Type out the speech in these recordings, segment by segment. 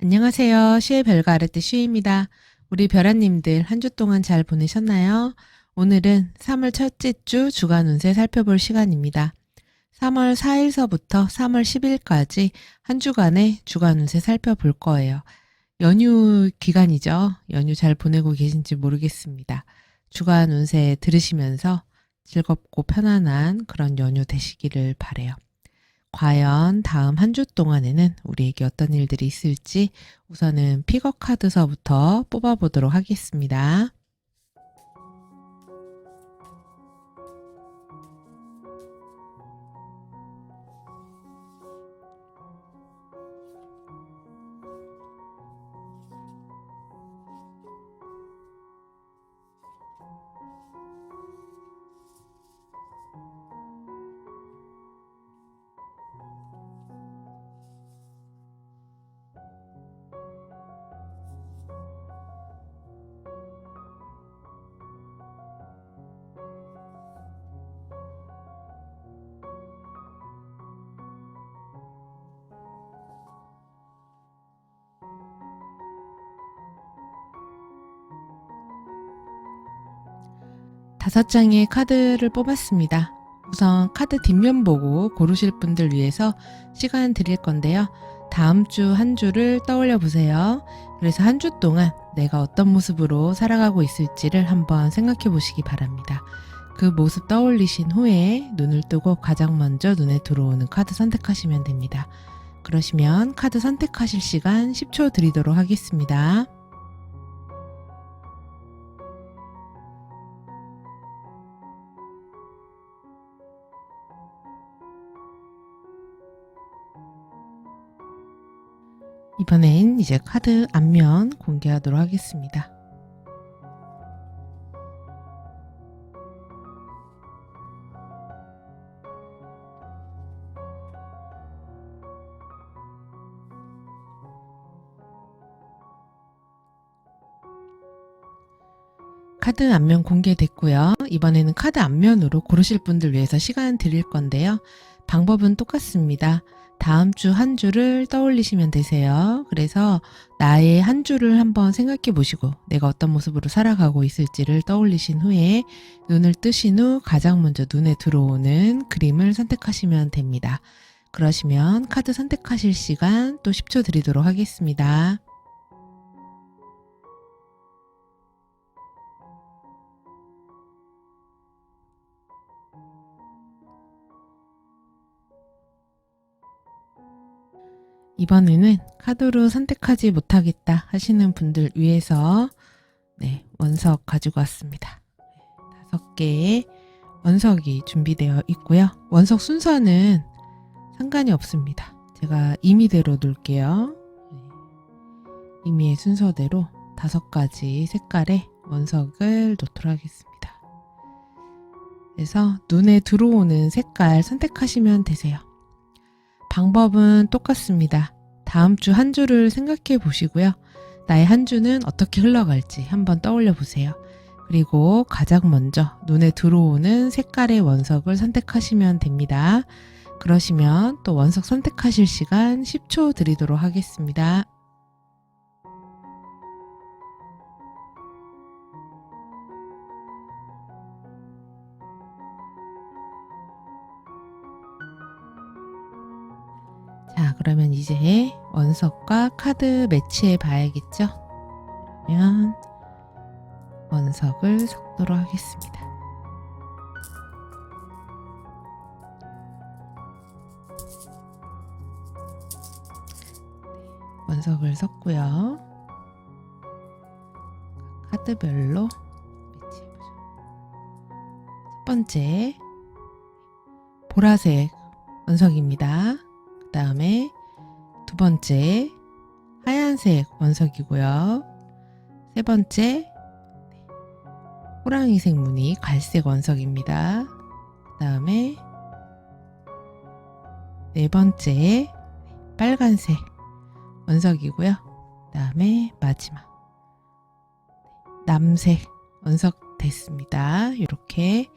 안녕하세요. 시의 별과 아랫대 시입니다. 우리 별아님들 한 주 동안 잘 보내셨나요? 오늘은 3월 첫째 주 주간 운세 살펴볼 시간입니다. 3월 4일서부터 3월 10일까지 한 주간의 주간 운세 살펴볼 거예요. 연휴 기간이죠. 연휴 잘 보내고 계신지 모르겠습니다. 주간 운세 들으시면서 즐겁고 편안한 그런 연휴 되시기를 바라요. 과연 다음 한 주 동안에는 우리에게 어떤 일들이 있을지 우선은 픽업 카드서부터 뽑아보도록 하겠습니다. 다섯 장의 카드를 뽑았습니다. 우선 카드 뒷면 보고 고르실 분들 위해서 시간 드릴 건데요. 다음 주 한 주를 떠올려 보세요. 그래서 한 주 동안 내가 어떤 모습으로 살아가고 있을지를 한번 생각해 보시기 바랍니다. 그 모습 떠올리신 후에 눈을 뜨고 가장 먼저 눈에 들어오는 카드 선택하시면 됩니다. 그러시면 카드 선택하실 시간 10초 드리도록 하겠습니다. 이번엔 이제 카드 앞면 공개하도록 하겠습니다. 카드 앞면 공개됐고요. 이번에는 카드 앞면으로 고르실 분들 위해서 시간 드릴 건데요. 방법은 똑같습니다. 다음 주 한 주를 떠올리시면 되세요. 그래서 나의 한 주를 한번 생각해 보시고 내가 어떤 모습으로 살아가고 있을지를 떠올리신 후에 눈을 뜨신 후 가장 먼저 눈에 들어오는 그림을 선택하시면 됩니다. 그러시면 카드 선택하실 시간 또 10초 드리도록 하겠습니다. 이번에는 카드로 선택하지 못하겠다 하시는 분들 위해서 원석 가지고 왔습니다. 5개의 원석이 준비되어 있고요. 원석 순서는 상관이 없습니다. 제가 임의대로 놓을게요. 임의의 순서대로 5가지 색깔의 원석을 놓도록 하겠습니다. 그래서 눈에 들어오는 색깔 선택하시면 되세요. 방법은 똑같습니다. 다음 주 한 주를 생각해 보시고요. 나의 한 주는 어떻게 흘러갈지 한번 떠올려 보세요. 그리고 가장 먼저 눈에 들어오는 색깔의 원석을 선택하시면 됩니다. 그러시면 또 원석 선택하실 시간 10초 드리도록 하겠습니다. 자, 그러면 이제 원석과 카드 매치해 봐야겠죠? 그러면 원석을 섞도록 하겠습니다. 원석을 섞고요. 카드별로 매치해보죠. 첫 번째 보라색 원석입니다. 그 다음에 두 번째 하얀색 원석이고요. 세 번째 호랑이색 무늬 갈색 원석입니다. 그 다음에 네 번째 빨간색 원석이고요. 그 다음에 마지막 남색 원석 됐습니다. 이렇게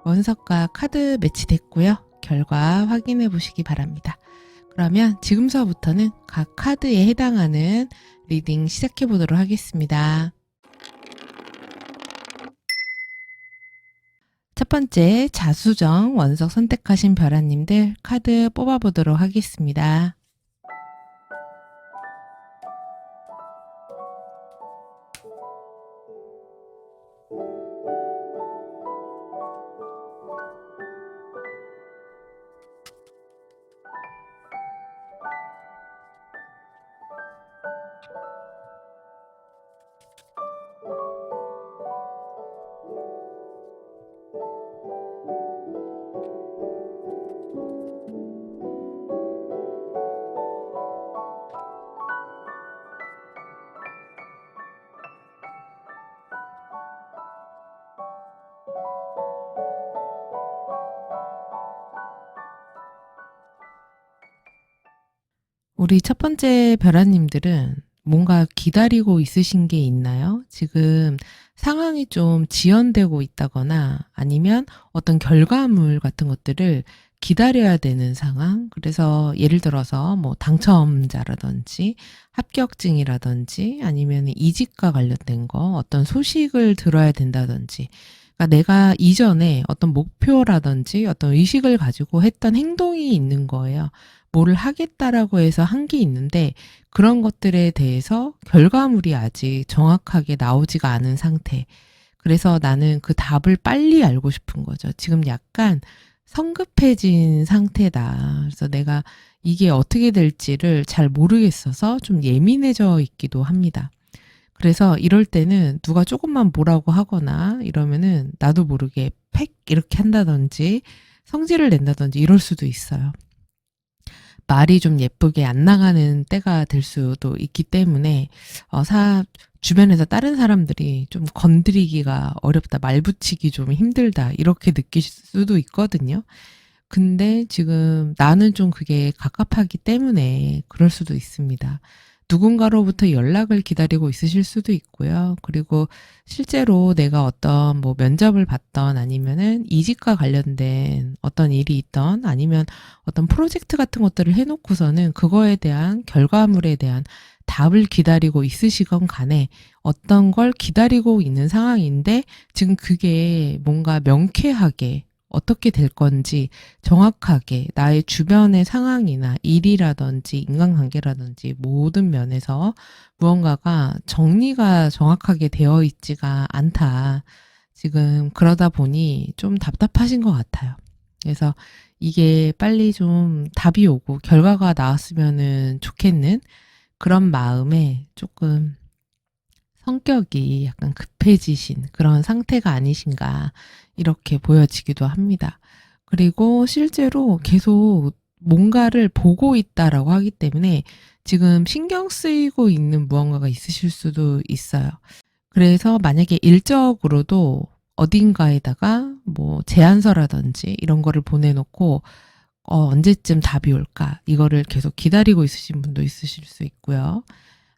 원석과 카드 매치됐고요. 결과 확인해 보시기 바랍니다. 그러면 지금서부터는 각 카드에 해당하는 리딩 시작해 보도록 하겠습니다. 첫 번째 자수정 원석 선택하신 별아님들 카드 뽑아보도록 하겠습니다. 우리 첫 번째 별아님들은 뭔가 기다리고 있으신 게 있나요? 지금 상황이 좀 지연되고 있다거나 아니면 어떤 결과물 같은 것들을 기다려야 되는 상황. 그래서 예를 들어서 뭐 당첨자라든지 합격증이라든지 아니면 이직과 관련된 거 어떤 소식을 들어야 된다든지 그러니까 내가 이전에 어떤 목표라든지 어떤 의식을 가지고 했던 행동이 있는 거예요. 뭐를 하겠다라고 해서 한 게 있는데 그런 것들에 대해서 결과물이 아직 정확하게 나오지가 않은 상태. 그래서 나는 그 답을 빨리 알고 싶은 거죠. 지금 약간 성급해진 상태다. 그래서 내가 이게 어떻게 될지를 잘 모르겠어서 좀 예민해져 있기도 합니다. 그래서 이럴 때는 누가 조금만 뭐라고 하거나 이러면은 나도 모르게 팩 이렇게 한다든지 성질을 낸다든지 이럴 수도 있어요. 말이 좀 예쁘게 안 나가는 때가 될 수도 있기 때문에 주변에서 다른 사람들이 좀 건드리기가 어렵다, 말 붙이기 좀 힘들다 이렇게 느낄 수도 있거든요. 근데 지금 나는 좀 그게 갑갑하기 때문에 그럴 수도 있습니다. 누군가로부터 연락을 기다리고 있으실 수도 있고요. 그리고 실제로 내가 어떤 뭐 면접을 받던 아니면은 이직과 관련된 어떤 일이 있던 아니면 어떤 프로젝트 같은 것들을 해놓고서는 그거에 대한 결과물에 대한 답을 기다리고 있으시건 간에 어떤 걸 기다리고 있는 상황인데 지금 그게 뭔가 명쾌하게 어떻게 될 건지 정확하게 나의 주변의 상황이나 일이라든지 인간관계라든지 모든 면에서 무언가가 정리가 정확하게 되어 있지가 않다. 지금 그러다 보니 좀 답답하신 것 같아요. 그래서 이게 빨리 좀 답이 오고 결과가 나왔으면 좋겠는 그런 마음에 조금 성격이 약간 급해지신 그런 상태가 아니신가 이렇게 보여지기도 합니다. 그리고 실제로 계속 뭔가를 보고 있다라고 하기 때문에 지금 신경 쓰이고 있는 무언가가 있으실 수도 있어요. 그래서 만약에 일적으로도 어딘가에다가 뭐 제안서라든지 이런 거를 보내놓고 언제쯤 답이 올까 이거를 계속 기다리고 있으신 분도 있으실 수 있고요.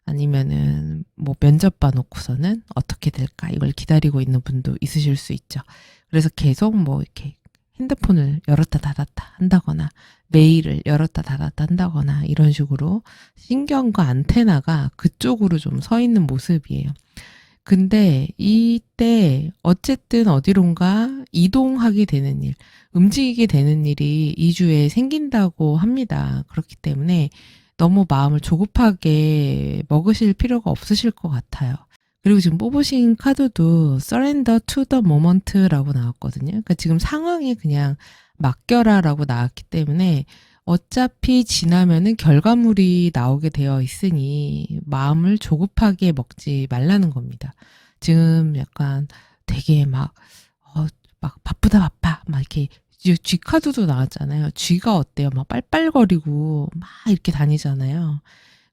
아니면은 뭐 면접 봐놓고서는 어떻게 될까 이걸 기다리고 있는 분도 있으실 수 있죠. 그래서 계속 뭐 이렇게 핸드폰을 열었다 닫았다 한다거나 메일을 열었다 닫았다 한다거나 이런 식으로 신경과 안테나가 그쪽으로 좀 서 있는 모습이에요. 근데 이때 어쨌든 어디론가 이동하게 되는 일, 움직이게 되는 일이 2주에 생긴다고 합니다. 그렇기 때문에 너무 마음을 조급하게 먹으실 필요가 없으실 것 같아요. 그리고 지금 뽑으신 카드도 Surrender to the Moment라고 나왔거든요. 그러니까 지금 상황에 그냥 맡겨라라고 나왔기 때문에 어차피 지나면은 결과물이 나오게 되어 있으니 마음을 조급하게 먹지 말라는 겁니다. 지금 약간 되게 막 바쁘다 바빠 막 이렇게 G 카드도 나왔잖아요. G가 어때요? 막 빨빨거리고 막 이렇게 다니잖아요.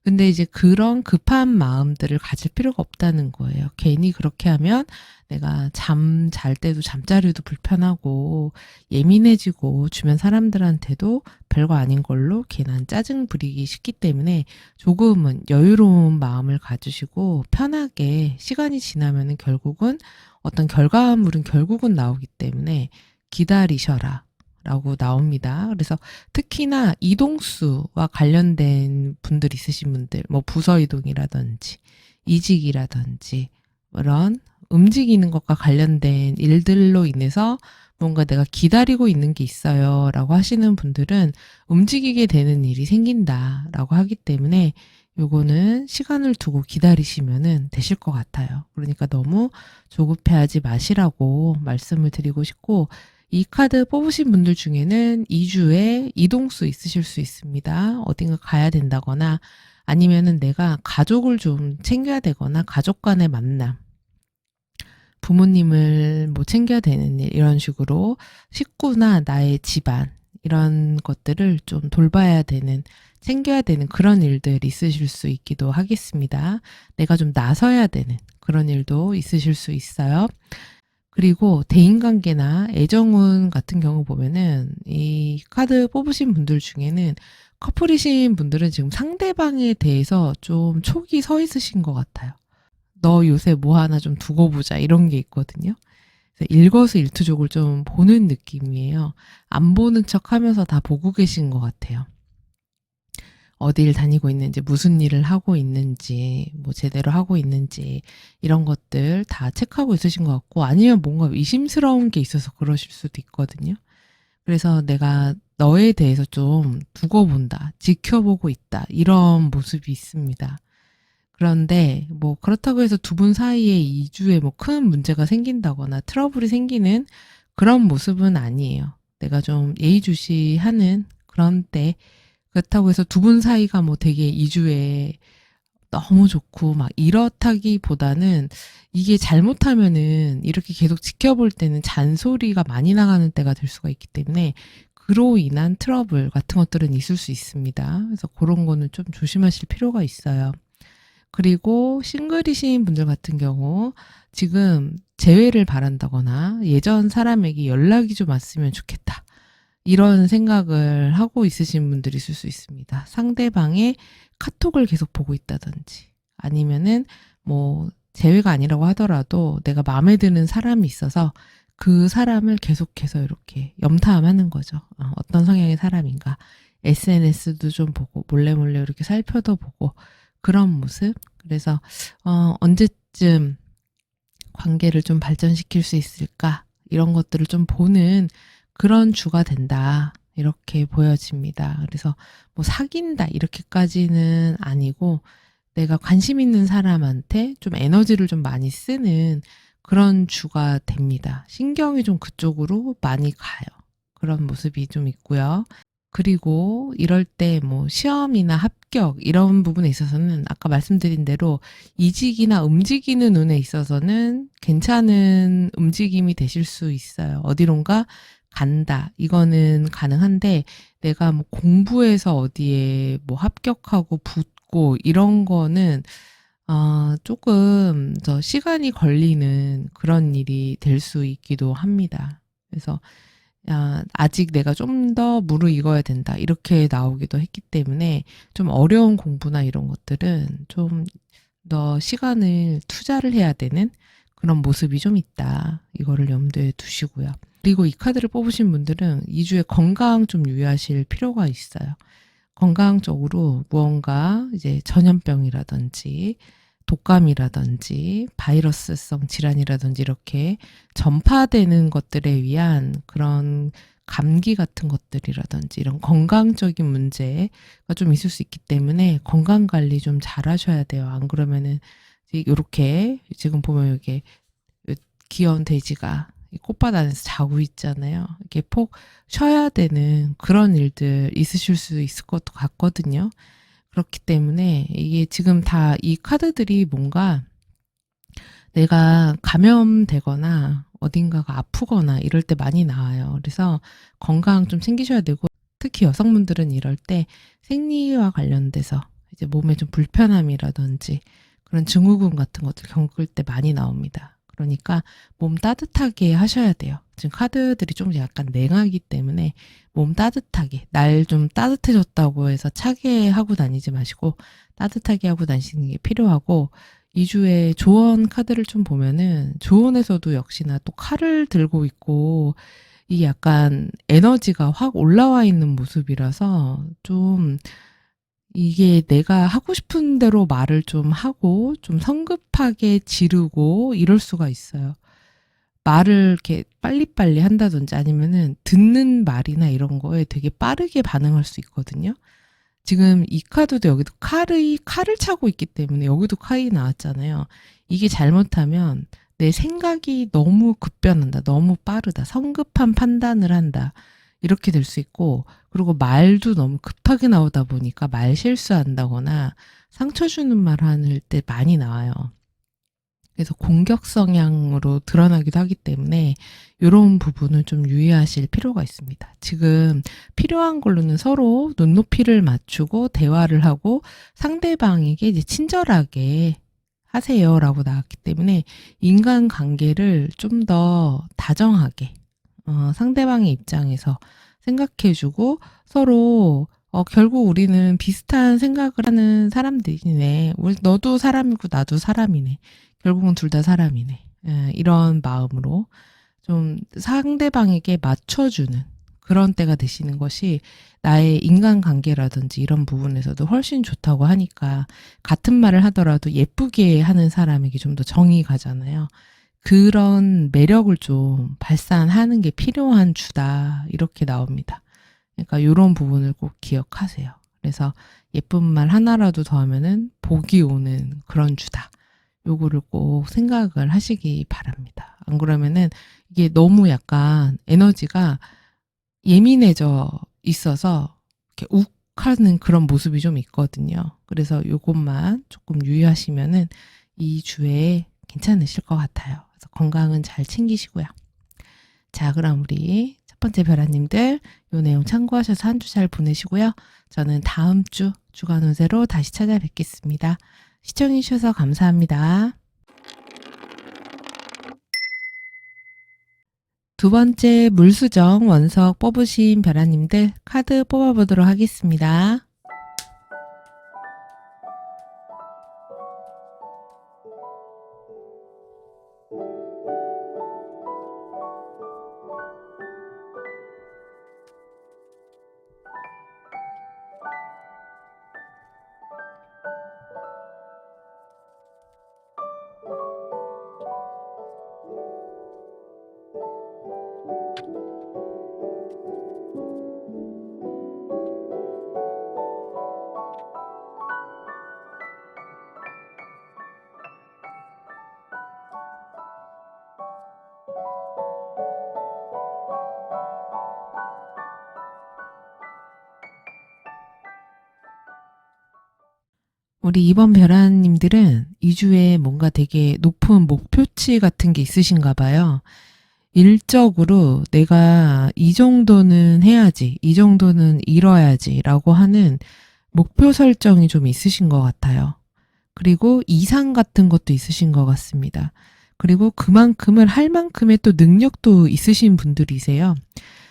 근데 이제 그런 급한 마음들을 가질 필요가 없다는 거예요. 괜히 그렇게 하면 내가 잠 잘 때도 잠자리도 불편하고 예민해지고 주변 사람들한테도 별거 아닌 걸로 괜한 짜증 부리기 쉽기 때문에 조금은 여유로운 마음을 가지시고 편하게 시간이 지나면은 결국은 어떤 결과물은 결국은 나오기 때문에 기다리셔라. 라고 나옵니다. 그래서 특히나 이동수와 관련된 분들 있으신 분들, 뭐 부서 이동이라든지 이직이라든지 이런 움직이는 것과 관련된 일들로 인해서 뭔가 내가 기다리고 있는 게 있어요 라고 하시는 분들은 움직이게 되는 일이 생긴다 라고 하기 때문에 요거는 시간을 두고 기다리시면은 되실 것 같아요. 그러니까 너무 조급해하지 마시라고 말씀을 드리고 싶고, 이 카드 뽑으신 분들 중에는 2주에 이동수 있으실 수 있습니다. 어딘가 가야 된다거나 아니면은 내가 가족을 좀 챙겨야 되거나 가족 간의 만남, 부모님을 뭐 챙겨야 되는 일, 이런 식으로 식구나 나의 집안 이런 것들을 좀 돌봐야 되는, 챙겨야 되는 그런 일들 있으실 수 있기도 하겠습니다. 내가 좀 나서야 되는 그런 일도 있으실 수 있어요. 그리고 대인관계나 애정운 같은 경우 보면은 이 카드 뽑으신 분들 중에는 커플이신 분들은 지금 상대방에 대해서 좀 촉이 서 있으신 것 같아요. 너 요새 뭐 하나 좀 두고 보자 이런 게 있거든요. 그래서 일거수일투족을 좀 보는 느낌이에요. 안 보는 척 하면서 다 보고 계신 것 같아요. 어디를 다니고 있는지, 무슨 일을 하고 있는지, 뭐 제대로 하고 있는지 이런 것들 다 체크하고 있으신 것 같고, 아니면 뭔가 의심스러운 게 있어서 그러실 수도 있거든요. 그래서 내가 너에 대해서 좀 두고 본다, 지켜보고 있다 이런 모습이 있습니다. 그런데 뭐 그렇다고 해서 두 분 사이에 2주에 뭐 큰 문제가 생긴다거나 트러블이 생기는 그런 모습은 아니에요. 내가 좀 예의주시하는 그런 때, 그렇다고 해서 두 분 사이가 뭐 되게 2주에 너무 좋고 막 이렇다기보다는, 이게 잘못하면은 이렇게 계속 지켜볼 때는 잔소리가 많이 나가는 때가 될 수가 있기 때문에 그로 인한 트러블 같은 것들은 있을 수 있습니다. 그래서 그런 거는 좀 조심하실 필요가 있어요. 그리고 싱글이신 분들 같은 경우 지금 재회를 바란다거나 예전 사람에게 연락이 좀 왔으면 좋겠다, 이런 생각을 하고 있으신 분들이 있을 수 있습니다. 상대방의 카톡을 계속 보고 있다든지, 아니면은 뭐 재회가 아니라고 하더라도 내가 마음에 드는 사람이 있어서 그 사람을 계속해서 이렇게 염탐하는 거죠. 어떤 성향의 사람인가. SNS도 좀 보고 몰래 이렇게 살펴도 보고 그런 모습. 그래서 언제쯤 관계를 좀 발전시킬 수 있을까, 이런 것들을 좀 보는 그런 주가 된다, 이렇게 보여집니다. 그래서 뭐 사귄다 이렇게까지는 아니고 내가 관심 있는 사람한테 좀 에너지를 좀 많이 쓰는 그런 주가 됩니다. 신경이 좀 그쪽으로 많이 가요. 그런 모습이 좀 있고요. 그리고 이럴 때 뭐 시험이나 합격 이런 부분에 있어서는 아까 말씀드린 대로 이직이나 움직이는 운에 있어서는 괜찮은 움직임이 되실 수 있어요. 어디론가 간다, 이거는 가능한데, 내가 뭐 공부해서 어디에 뭐 합격하고 붙고 이런 거는 조금 더 시간이 걸리는 그런 일이 될 수 있기도 합니다. 그래서 아직 내가 좀 더 무르익어야 된다, 이렇게 나오기도 했기 때문에 좀 어려운 공부나 이런 것들은 좀 더 시간을 투자를 해야 되는 그런 모습이 좀 있다. 이거를 염두에 두시고요. 그리고 이 카드를 뽑으신 분들은 2주에 건강 좀 유의하실 필요가 있어요. 건강적으로 무언가 이제 전염병이라든지 독감이라든지 바이러스성 질환이라든지 이렇게 전파되는 것들에 위한 그런 감기 같은 것들이라든지 이런 건강적인 문제가 좀 있을 수 있기 때문에 건강 관리 좀 잘 하셔야 돼요. 안 그러면은 이렇게 지금 보면 이게 귀여운 돼지가 꽃밭 안에서 자고 있잖아요. 이렇게 폭 쉬어야 되는 그런 일들 있으실 수 있을 것 같거든요. 그렇기 때문에 이게 지금 다 이 카드들이 뭔가 내가 감염되거나 어딘가가 아프거나 이럴 때 많이 나와요. 그래서 건강 좀 챙기셔야 되고, 특히 여성분들은 이럴 때 생리와 관련돼서 이제 몸에 좀 불편함이라든지 그런 증후군 같은 것들 겪을 때 많이 나옵니다. 그러니까 몸 따뜻하게 하셔야 돼요. 지금 카드들이 좀 약간 냉하기 때문에 몸 따뜻하게, 날 좀 따뜻해졌다고 해서 차게 하고 다니지 마시고 따뜻하게 하고 다니시는 게 필요하고, 2주에 조언 카드를 좀 보면은 조언에서도 역시나 또 칼을 들고 있고, 이게 약간 에너지가 확 올라와 있는 모습이라서 좀 이게 내가 하고 싶은 대로 말을 좀 하고 좀 성급하게 지르고 이럴 수가 있어요. 말을 이렇게 빨리빨리 한다든지 아니면은 듣는 말이나 이런 거에 되게 빠르게 반응할 수 있거든요. 지금 이 카드도 여기도 칼을 차고 있기 때문에 여기도 칼이 나왔잖아요. 이게 잘못하면 내 생각이 너무 급변한다. 너무 빠르다. 성급한 판단을 한다. 이렇게 될 수 있고, 그리고 말도 너무 급하게 나오다 보니까 말 실수한다거나 상처 주는 말 할 때 많이 나와요. 그래서 공격 성향으로 드러나기도 하기 때문에 이런 부분을 좀 유의하실 필요가 있습니다. 지금 필요한 걸로는 서로 눈높이를 맞추고 대화를 하고 상대방에게 이제 친절하게 하세요라고 나왔기 때문에 인간관계를 좀 더 다정하게 상대방의 입장에서 생각해주고 서로 결국 우리는 비슷한 생각을 하는 사람들이네. 너도 사람이고 나도 사람이네. 결국은 둘 다 사람이네. 이런 마음으로 좀 상대방에게 맞춰주는 그런 때가 되시는 것이 나의 인간관계라든지 이런 부분에서도 훨씬 좋다고 하니까 같은 말을 하더라도 예쁘게 하는 사람에게 좀 더 정이 가잖아요. 그런 매력을 좀 발산하는 게 필요한 주다. 이렇게 나옵니다. 그러니까 이런 부분을 꼭 기억하세요. 그래서 예쁜 말 하나라도 더 하면은 복이 오는 그런 주다. 요거를 꼭 생각을 하시기 바랍니다. 안 그러면은 이게 너무 약간 에너지가 예민해져 있어서 이렇게 욱 하는 그런 모습이 좀 있거든요. 그래서 요것만 조금 유의하시면은 이 주에 괜찮으실 것 같아요. 그래서 건강은 잘 챙기시고요. 자, 그럼 우리 첫 번째 벼라님들 요 내용 참고하셔서 한 주 잘 보내시고요. 저는 다음 주 주간 운세로 다시 찾아뵙겠습니다. 시청해주셔서 감사합니다. 두 번째 물수정 원석 뽑으신 벼라님들 카드 뽑아보도록 하겠습니다. 우리 이번 벼라님들은 이 주에 뭔가 되게 높은 목표치 같은 게 있으신가 봐요. 일적으로 내가 이 정도는 해야지, 이 정도는 이뤄야지 라고 하는 목표 설정이 좀 있으신 것 같아요. 그리고 이상 같은 것도 있으신 것 같습니다. 그리고 그만큼을 할 만큼의 또 능력도 있으신 분들이세요.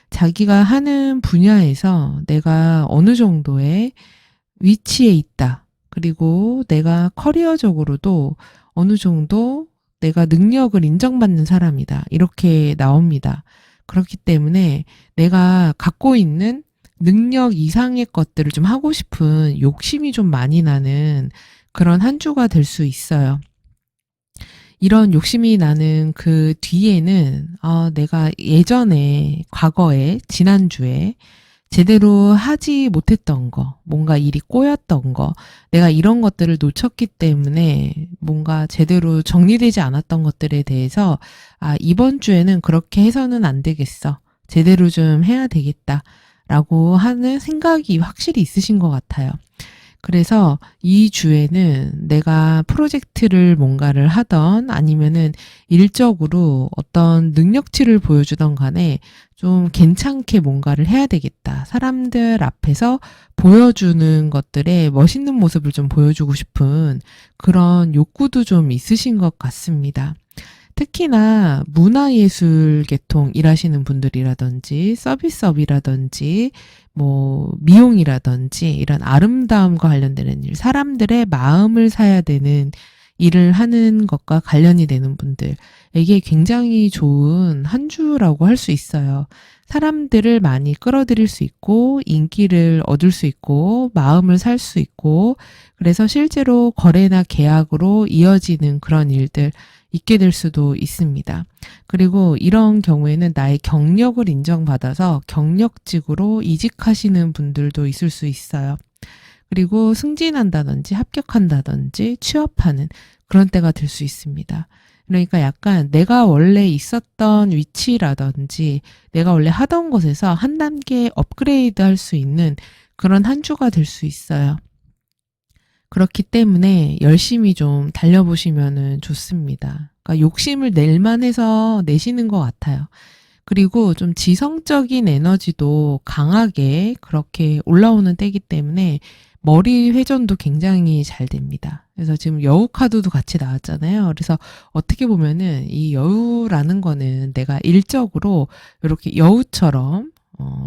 자기가 하는 분야에서 내가 어느 정도의 위치에 있다. 그리고 내가 커리어적으로도 어느 정도 내가 능력을 인정받는 사람이다. 이렇게 나옵니다. 그렇기 때문에 내가 갖고 있는 능력 이상의 것들을 좀 하고 싶은 욕심이 좀 많이 나는 그런 한 주가 될 수 있어요. 이런 욕심이 나는 그 뒤에는 내가 예전에 과거에 지난주에 제대로 하지 못했던 거, 뭔가 일이 꼬였던 거, 내가 이런 것들을 놓쳤기 때문에 뭔가 제대로 정리되지 않았던 것들에 대해서 이번 주에는 그렇게 해서는 안 되겠어. 제대로 좀 해야 되겠다. 라고 하는 생각이 확실히 있으신 것 같아요. 그래서 이 주에는 내가 프로젝트를 뭔가를 하던 아니면은 일적으로 어떤 능력치를 보여주던 간에 좀 괜찮게 뭔가를 해야 되겠다. 사람들 앞에서 보여주는 것들에 멋있는 모습을 좀 보여주고 싶은 그런 욕구도 좀 있으신 것 같습니다. 특히나 문화예술 계통 일하시는 분들이라든지 서비스업이라든지 뭐 미용이라든지 이런 아름다움과 관련되는 일, 사람들의 마음을 사야 되는 일을 하는 것과 관련이 되는 분들에게 굉장히 좋은 한 주라고 할 수 있어요. 사람들을 많이 끌어들일 수 있고 인기를 얻을 수 있고 마음을 살 수 있고 그래서 실제로 거래나 계약으로 이어지는 그런 일들 있게 될 수도 있습니다. 그리고 이런 경우에는 나의 경력을 인정받아서 경력직으로 이직하시는 분들도 있을 수 있어요. 그리고 승진한다든지 합격한다든지 취업하는 그런 때가 될 수 있습니다. 그러니까 약간 내가 원래 있었던 위치라든지 내가 원래 하던 곳에서 한 단계 업그레이드 할 수 있는 그런 한 주가 될 수 있어요. 그렇기 때문에 열심히 좀 달려보시면 좋습니다. 그러니까 욕심을 낼 만해서 내시는 것 같아요. 그리고 좀 지성적인 에너지도 강하게 그렇게 올라오는 때이기 때문에 머리 회전도 굉장히 잘 됩니다. 그래서 지금 여우 카드도 같이 나왔잖아요. 그래서 어떻게 보면은 이 여우라는 거는 내가 일적으로 이렇게 여우처럼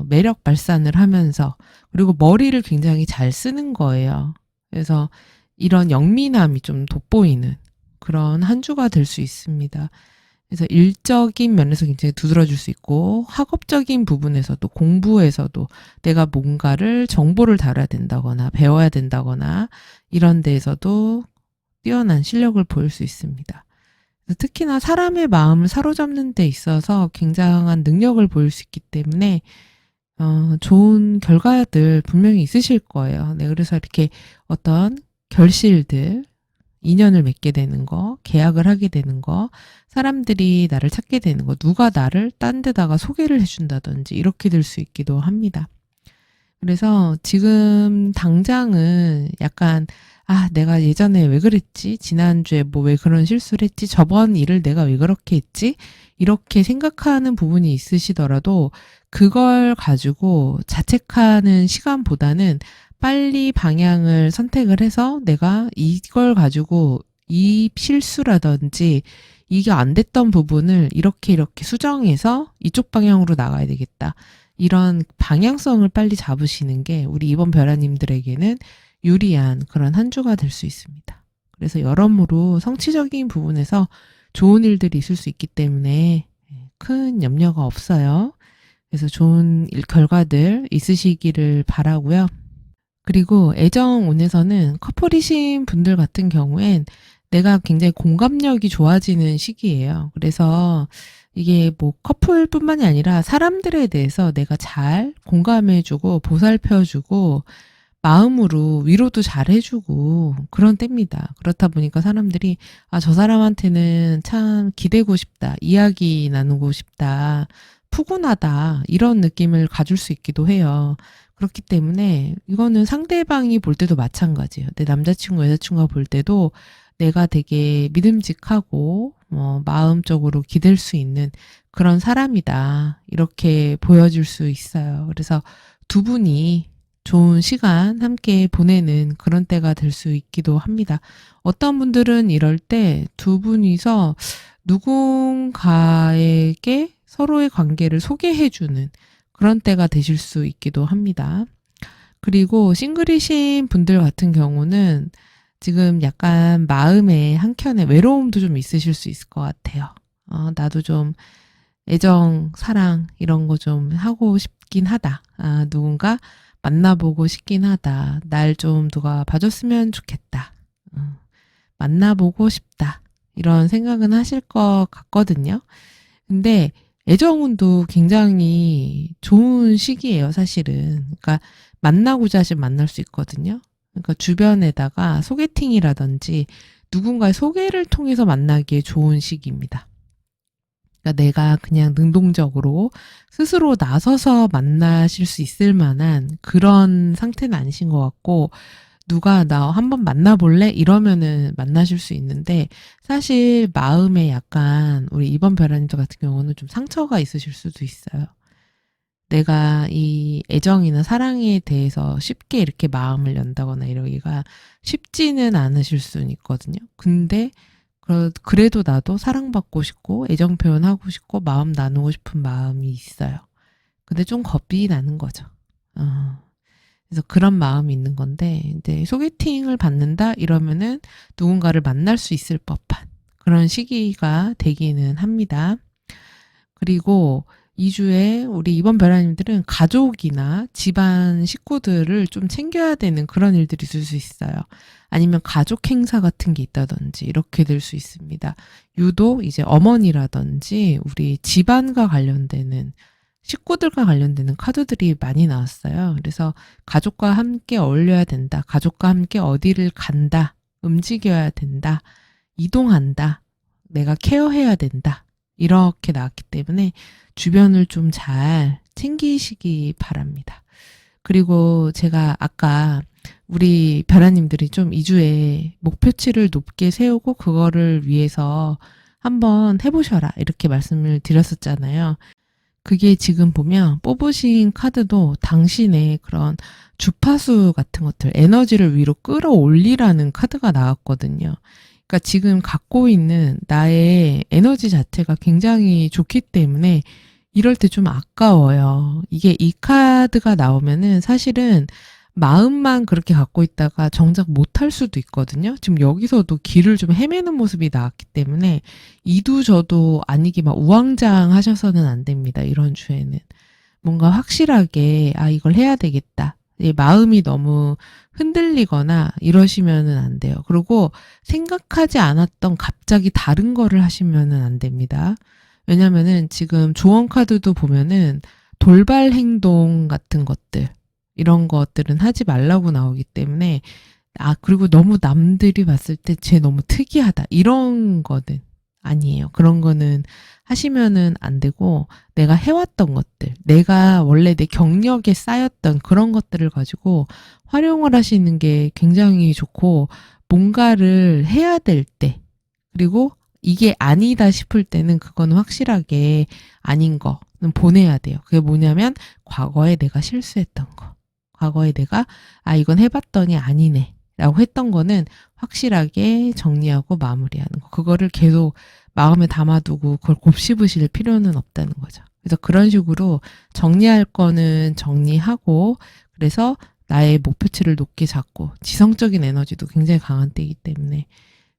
매력 발산을 하면서 그리고 머리를 굉장히 잘 쓰는 거예요. 그래서 이런 영민함이 좀 돋보이는 그런 한 주가 될 수 있습니다. 그래서 일적인 면에서 굉장히 두드러질 수 있고 학업적인 부분에서도 공부에서도 내가 뭔가를 정보를 다뤄야 된다거나 배워야 된다거나 이런 데에서도 뛰어난 실력을 보일 수 있습니다. 특히나 사람의 마음을 사로잡는 데 있어서 굉장한 능력을 보일 수 있기 때문에 좋은 결과들 분명히 있으실 거예요. 네, 그래서 이렇게 어떤 결실들 인연을 맺게 되는 거, 계약을 하게 되는 거, 사람들이 나를 찾게 되는 거, 누가 나를 딴 데다가 소개를 해준다든지 이렇게 될 수 있기도 합니다. 그래서 지금 당장은 약간 내가 예전에 왜 그랬지? 지난주에 뭐 왜 그런 실수를 했지? 저번 일을 내가 왜 그렇게 했지? 이렇게 생각하는 부분이 있으시더라도 그걸 가지고 자책하는 시간보다는 빨리 방향을 선택을 해서 내가 이걸 가지고 이 실수라든지 이게 안 됐던 부분을 이렇게 수정해서 이쪽 방향으로 나가야 되겠다. 이런 방향성을 빨리 잡으시는 게 우리 이번 별아님들에게는 유리한 그런 한 주가 될 수 있습니다. 그래서 여러모로 성취적인 부분에서 좋은 일들이 있을 수 있기 때문에 큰 염려가 없어요. 그래서 좋은 결과들 있으시기를 바라고요. 그리고 애정운에서는 커플이신 분들 같은 경우엔 내가 굉장히 공감력이 좋아지는 시기예요. 그래서 이게 뭐 커플뿐만이 아니라 사람들에 대해서 내가 잘 공감해주고 보살펴주고 마음으로 위로도 잘 해주고 그런 때입니다. 그렇다 보니까 사람들이 저 사람한테는 참 기대고 싶다. 이야기 나누고 싶다. 푸근하다. 이런 느낌을 가질 수 있기도 해요. 그렇기 때문에 이거는 상대방이 볼 때도 마찬가지예요. 내 남자친구, 여자친구가 볼 때도 내가 되게 믿음직하고 마음적으로 기댈 수 있는 그런 사람이다. 이렇게 보여줄 수 있어요. 그래서 두 분이 좋은 시간 함께 보내는 그런 때가 될 수 있기도 합니다. 어떤 분들은 이럴 때 두 분이서 누군가에게 서로의 관계를 소개해주는 그런 때가 되실 수 있기도 합니다. 그리고 싱글이신 분들 같은 경우는 지금 약간 마음에 한켠에 외로움도 좀 있으실 수 있을 것 같아요. 나도 좀 애정, 사랑 이런 거 좀 하고 싶긴 하다. 누군가 만나보고 싶긴 하다. 날 좀 누가 봐줬으면 좋겠다. 만나보고 싶다. 이런 생각은 하실 것 같거든요. 근데 애정운도 굉장히 좋은 시기예요, 사실은. 그러니까 만나고자 하시면 만날 수 있거든요. 그러니까 주변에다가 소개팅이라든지 누군가의 소개를 통해서 만나기에 좋은 시기입니다. 그러니까 내가 그냥 능동적으로 스스로 나서서 만나실 수 있을 만한 그런 상태는 아니신 것 같고 누가 나 한번 만나볼래? 이러면은 만나실 수 있는데 사실 마음에 약간 우리 이번 별아님들 같은 경우는 좀 상처가 있으실 수도 있어요. 내가 이 애정이나 사랑에 대해서 쉽게 이렇게 마음을 연다거나 이러기가 쉽지는 않으실 수는 있거든요. 근데 그래도 나도 사랑받고 싶고 애정 표현하고 싶고 마음 나누고 싶은 마음이 있어요. 근데 좀 겁이 나는 거죠. 그래서 그런 마음이 있는 건데, 이제 소개팅을 받는다 이러면은 누군가를 만날 수 있을 법한 그런 시기가 되기는 합니다. 그리고 2주에 우리 이번 별아님들은 가족이나 집안 식구들을 좀 챙겨야 되는 그런 일들이 있을 수 있어요. 아니면 가족 행사 같은 게 있다든지 이렇게 될 수 있습니다. 유독 이제 어머니라든지 우리 집안과 관련되는 식구들과 관련되는 카드들이 많이 나왔어요. 그래서 가족과 함께 어울려야 된다. 가족과 함께 어디를 간다. 움직여야 된다. 이동한다. 내가 케어해야 된다. 이렇게 나왔기 때문에 주변을 좀 잘 챙기시기 바랍니다. 그리고 제가 아까 우리 별아님들이 좀 2주에 목표치를 높게 세우고 그거를 위해서 한번 해보셔라 이렇게 말씀을 드렸었잖아요. 그게 지금 보면 뽑으신 카드도 당신의 그런 주파수 같은 것들, 에너지를 위로 끌어올리라는 카드가 나왔거든요. 그러니까 지금 갖고 있는 나의 에너지 자체가 굉장히 좋기 때문에 이럴 때 좀 아까워요. 이게 이 카드가 나오면은 사실은 마음만 그렇게 갖고 있다가 정작 못할 수도 있거든요. 지금 여기서도 길을 좀 헤매는 모습이 나왔기 때문에 이두저도 아니게 막 우왕좌왕 하셔서는 안 됩니다. 이런 주에는. 뭔가 확실하게 이걸 해야 되겠다. 마음이 너무 흔들리거나 이러시면은 안 돼요. 그리고 생각하지 않았던 갑자기 다른 거를 하시면은 안 됩니다. 왜냐면은 지금 조언 카드도 보면은 돌발 행동 같은 것들, 이런 것들은 하지 말라고 나오기 때문에, 그리고 너무 남들이 봤을 때 쟤 너무 특이하다. 이런 거는 아니에요. 그런 거는 하시면은 안 되고, 내가 해왔던 것들, 내가 원래 내 경력에 쌓였던 그런 것들을 가지고 활용을 하시는 게 굉장히 좋고, 뭔가를 해야 될 때, 그리고 이게 아니다 싶을 때는 그건 확실하게 아닌 거는 보내야 돼요. 그게 뭐냐면 과거에 내가 실수했던 거. 과거에 내가 이건 해봤더니 아니네 라고 했던 거는 확실하게 정리하고 마무리하는 거. 그거를 계속 마음에 담아두고 그걸 곱씹으실 필요는 없다는 거죠. 그래서 그런 식으로 정리할 거는 정리하고, 그래서 나의 목표치를 높게 잡고, 지성적인 에너지도 굉장히 강한 때이기 때문에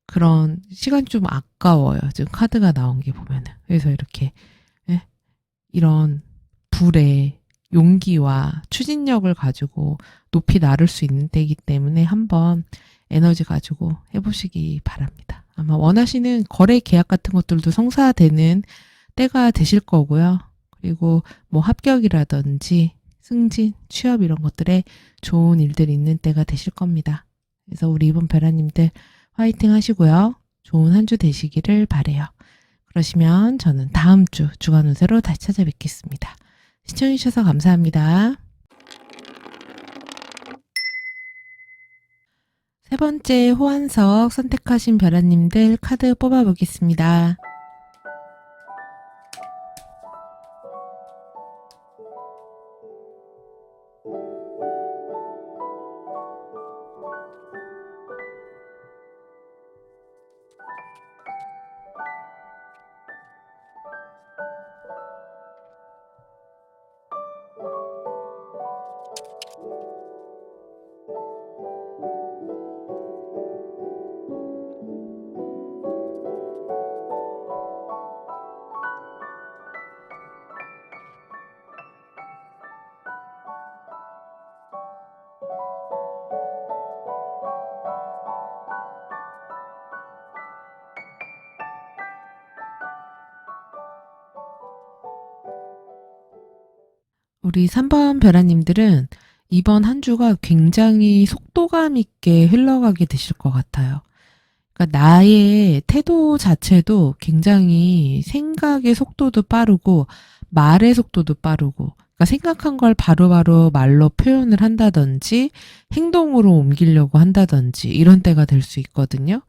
그런 시간이 좀 아까워요. 지금 카드가 나온 게 보면은. 그래서 이렇게 이런 불에 용기와 추진력을 가지고 높이 나를 수 있는 때이기 때문에 한번 에너지 가지고 해보시기 바랍니다. 아마 원하시는 거래 계약 같은 것들도 성사되는 때가 되실 거고요. 그리고 뭐 합격이라든지 승진, 취업 이런 것들에 좋은 일들이 있는 때가 되실 겁니다. 그래서 우리 이번 별아님들 화이팅 하시고요. 좋은 한 주 되시기를 바래요. 그러시면 저는 다음 주 주간 운세로 다시 찾아뵙겠습니다. 시청해주셔서 감사합니다. 세 번째 호환석 선택하신 별아님들 카드 뽑아보겠습니다. 우리 3번 별아님들은 이번 한 주가 굉장히 속도감 있게 흘러가게 되실 것 같아요. 그러니까 나의 태도 자체도 굉장히 생각의 속도도 빠르고 말의 속도도 빠르고, 그러니까 생각한 걸 바로바로 말로 표현을 한다든지 행동으로 옮기려고 한다든지 이런 때가 될 수 있거든요.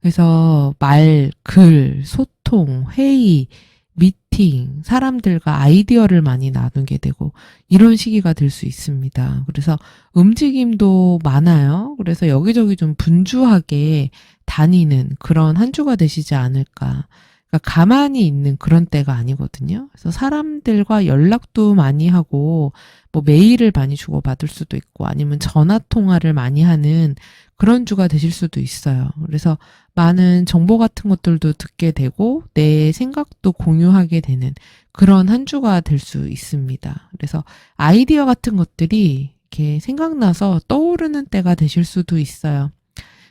그래서 말, 글, 소통, 회의, 미팅, 사람들과 아이디어를 많이 나누게 되고 이런 시기가 될 수 있습니다. 그래서 움직임도 많아요. 그래서 여기저기 좀 분주하게 다니는 그런 한 주가 되시지 않을까. 그러니까 가만히 있는 그런 때가 아니거든요. 그래서 사람들과 연락도 많이 하고 뭐 메일을 많이 주고받을 수도 있고 아니면 전화 통화를 많이 하는 그런 주가 되실 수도 있어요. 그래서 많은 정보 같은 것들도 듣게 되고 내 생각도 공유하게 되는 그런 한 주가 될 수 있습니다. 그래서 아이디어 같은 것들이 이렇게 생각나서 떠오르는 때가 되실 수도 있어요.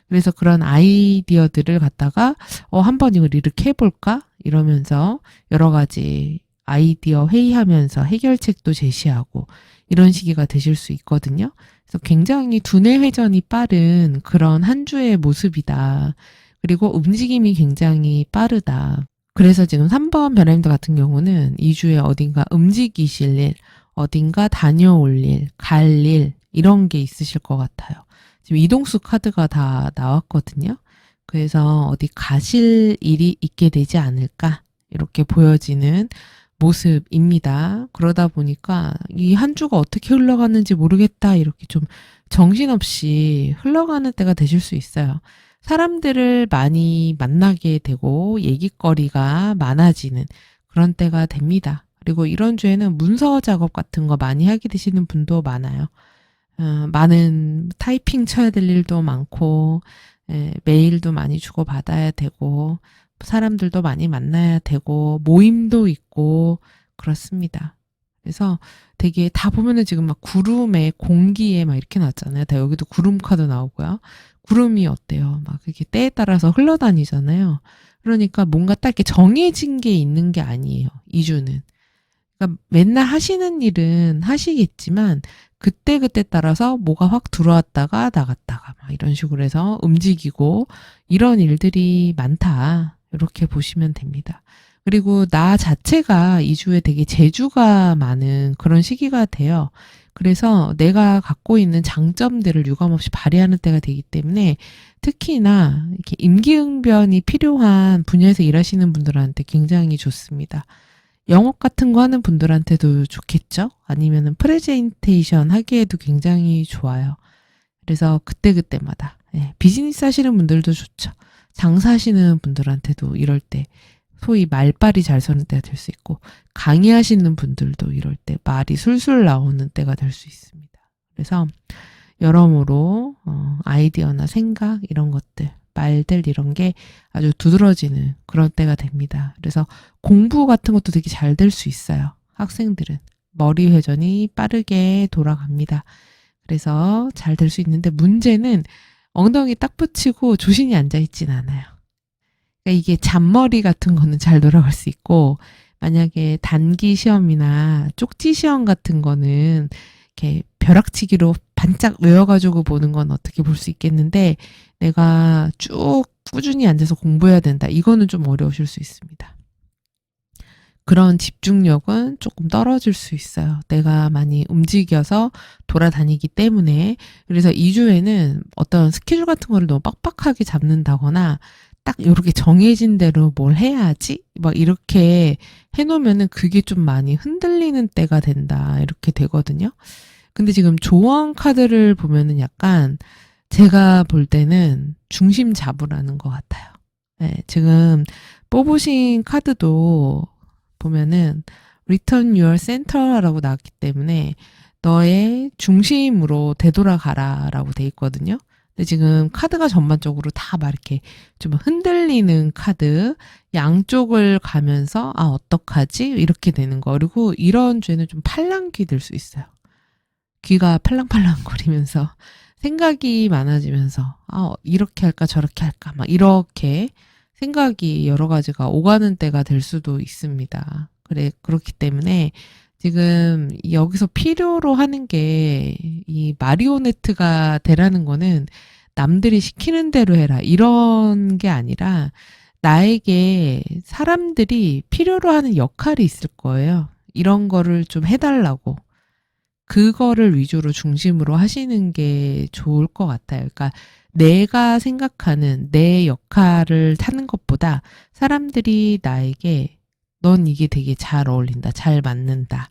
그래서 그런 아이디어들을 갖다가 한번 이걸 이렇게 해볼까? 이러면서 여러 가지 아이디어 회의하면서 해결책도 제시하고 이런 시기가 되실 수 있거든요. 그래서 굉장히 두뇌 회전이 빠른 그런 한 주의 모습이다. 그리고 움직임이 굉장히 빠르다. 그래서 지금 3번 변화님들 같은 경우는 이 주에 어딘가 움직이실 일, 어딘가 다녀올 일, 갈 일, 이런 게 있으실 것 같아요. 지금 이동수 카드가 다 나왔거든요. 그래서 어디 가실 일이 있게 되지 않을까 이렇게 보여지는 모습입니다. 그러다 보니까 이 한 주가 어떻게 흘러가는지 모르겠다 이렇게 좀 정신없이 흘러가는 때가 되실 수 있어요. 사람들을 많이 만나게 되고 얘기거리가 많아지는 그런 때가 됩니다. 그리고 이런 주에는 문서 작업 같은 거 많이 하게 되시는 분도 많아요. 많은 타이핑 쳐야 될 일도 많고, 메일도 많이 주고받아야 되고, 사람들도 많이 만나야 되고, 모임도 있고, 그렇습니다. 그래서 되게 다 보면은 지금 막 구름에, 공기에 막 이렇게 나왔잖아요. 다 여기도 구름 카드 나오고요. 구름이 어때요? 막 이렇게 때에 따라서 흘러다니잖아요. 그러니까 뭔가 딱 이렇게 정해진 게 있는 게 아니에요. 이 주는. 그러니까 맨날 하시는 일은 하시겠지만 그때그때 따라서 뭐가 확 들어왔다가 나갔다가 막 이런 식으로 해서 움직이고 이런 일들이 많다. 이렇게 보시면 됩니다. 그리고 나 자체가 이 주에 되게 재주가 많은 그런 시기가 돼요. 그래서 내가 갖고 있는 장점들을 유감없이 발휘하는 때가 되기 때문에 특히나 이렇게 임기응변이 필요한 분야에서 일하시는 분들한테 굉장히 좋습니다. 영업 같은 거 하는 분들한테도 좋겠죠? 아니면은 프레젠테이션 하기에도 굉장히 좋아요. 그래서 그때그때마다 비즈니스 하시는 분들도 좋죠. 장사하시는 분들한테도 이럴 때 소위 말빨이 잘 서는 때가 될 수 있고 강의하시는 분들도 이럴 때 말이 술술 나오는 때가 될 수 있습니다. 그래서 여러모로 아이디어나 생각 이런 것들 말들 이런 게 아주 두드러지는 그런 때가 됩니다. 그래서 공부 같은 것도 되게 잘 될 수 있어요. 학생들은 머리 회전이 빠르게 돌아갑니다. 그래서 잘 될 수 있는데 문제는 엉덩이 딱 붙이고 조신이 앉아있진 않아요. 그러니까 이게 잔머리 같은 거는 잘 돌아갈 수 있고 만약에 단기 시험이나 쪽지 시험 같은 거는 이렇게 벼락치기로 반짝 외워가지고 보는 건 어떻게 볼 수 있겠는데 내가 쭉 꾸준히 앉아서 공부해야 된다. 이거는 좀 어려우실 수 있습니다. 그런 집중력은 조금 떨어질 수 있어요. 내가 많이 움직여서 돌아다니기 때문에. 그래서 2주에는 어떤 스케줄 같은 거를 너무 빡빡하게 잡는다거나 딱 이렇게 정해진 대로 뭘 해야지? 막 이렇게 해놓으면은 그게 좀 많이 흔들리는 때가 된다. 이렇게 되거든요. 근데 지금 조언 카드를 보면은 약간 제가 볼 때는 중심 잡으라는 것 같아요. 네, 지금 뽑으신 카드도 보면은 Return Your Center라고 나왔기 때문에 너의 중심으로 되돌아가라 라고 돼 있거든요. 근데 지금 카드가 전반적으로 다 막 이렇게 좀 흔들리는 카드, 양쪽을 가면서 어떡하지? 이렇게 되는 거. 그리고 이런 죄는 좀 팔랑귀 될 수 있어요. 귀가 팔랑팔랑 거리면서 생각이 많아지면서 이렇게 할까 저렇게 할까 막 이렇게 생각이 여러 가지가 오가는 때가 될 수도 있습니다. 그렇기 때문에 지금 여기서 필요로 하는 게 이 마리오네트가 되라는 거는 남들이 시키는 대로 해라 이런 게 아니라 나에게 사람들이 필요로 하는 역할이 있을 거예요. 이런 거를 좀 해달라고. 그거를 위주로 중심으로 하시는 게 좋을 것 같아요. 그러니까 내가 생각하는 내 역할을 하는 것보다 사람들이 나에게 넌 이게 되게 잘 어울린다, 잘 맞는다.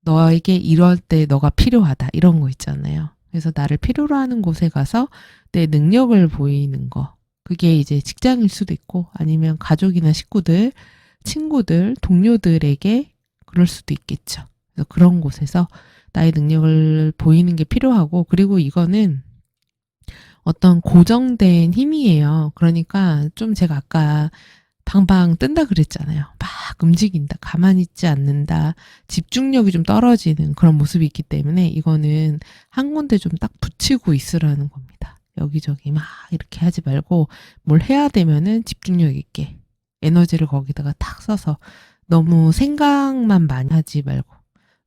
너에게 이럴 때 너가 필요하다. 이런 거 있잖아요. 그래서 나를 필요로 하는 곳에 가서 내 능력을 보이는 거. 그게 이제 직장일 수도 있고 아니면 가족이나 식구들, 친구들, 동료들에게 그럴 수도 있겠죠. 그래서 그런 곳에서 나의 능력을 보이는 게 필요하고, 그리고 이거는 어떤 고정된 힘이에요. 그러니까 좀 제가 아까 방방 뜬다 그랬잖아요. 막 움직인다, 가만히 있지 않는다, 집중력이 좀 떨어지는 그런 모습이 있기 때문에 이거는 한 군데 좀 딱 붙이고 있으라는 겁니다. 여기저기 막 이렇게 하지 말고 뭘 해야 되면은 집중력 있게 에너지를 거기다가 탁 써서 너무 생각만 많이 하지 말고.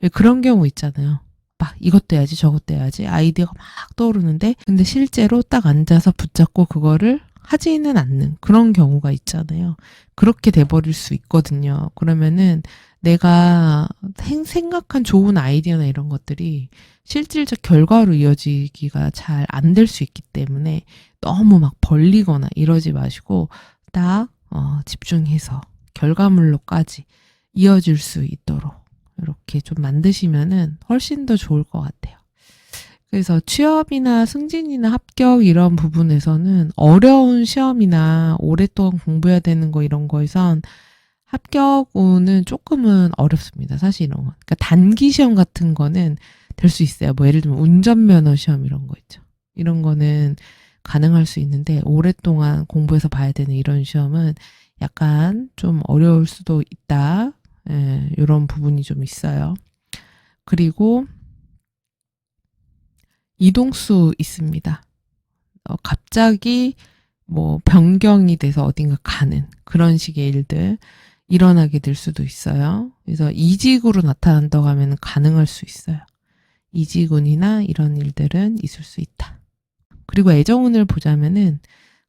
왜 그런 경우 있잖아요. 막 이것도 해야지 저것도 해야지 아이디어가 막 떠오르는데 근데 실제로 딱 앉아서 붙잡고 그거를 하지는 않는 그런 경우가 있잖아요. 그렇게 돼버릴 수 있거든요. 그러면은 내가 생각한 좋은 아이디어나 이런 것들이 실질적 결과로 이어지기가 잘 안 될 수 있기 때문에 너무 막 벌리거나 이러지 마시고 딱 집중해서 결과물로까지 이어질 수 있도록 이렇게 좀 만드시면은 훨씬 더 좋을 것 같아요. 그래서 취업이나 승진이나 합격 이런 부분에서는 어려운 시험이나 오랫동안 공부해야 되는 거 이런 거에선 합격은 조금은 어렵습니다. 사실 이런 건. 그러니까 단기 시험 같은 거는 될 수 있어요. 뭐 예를 들면 운전면허 시험 이런 거 있죠. 이런 거는 가능할 수 있는데 오랫동안 공부해서 봐야 되는 이런 시험은 약간 좀 어려울 수도 있다. 예, 이런 부분이 좀 있어요. 그리고 이동수 있습니다. 갑자기 뭐 변경이 돼서 어딘가 가는 그런 식의 일들 일어나게 될 수도 있어요. 그래서 이직으로 나타난다고 하면 가능할 수 있어요. 이직운이나 이런 일들은 있을 수 있다. 그리고 애정운을 보자면은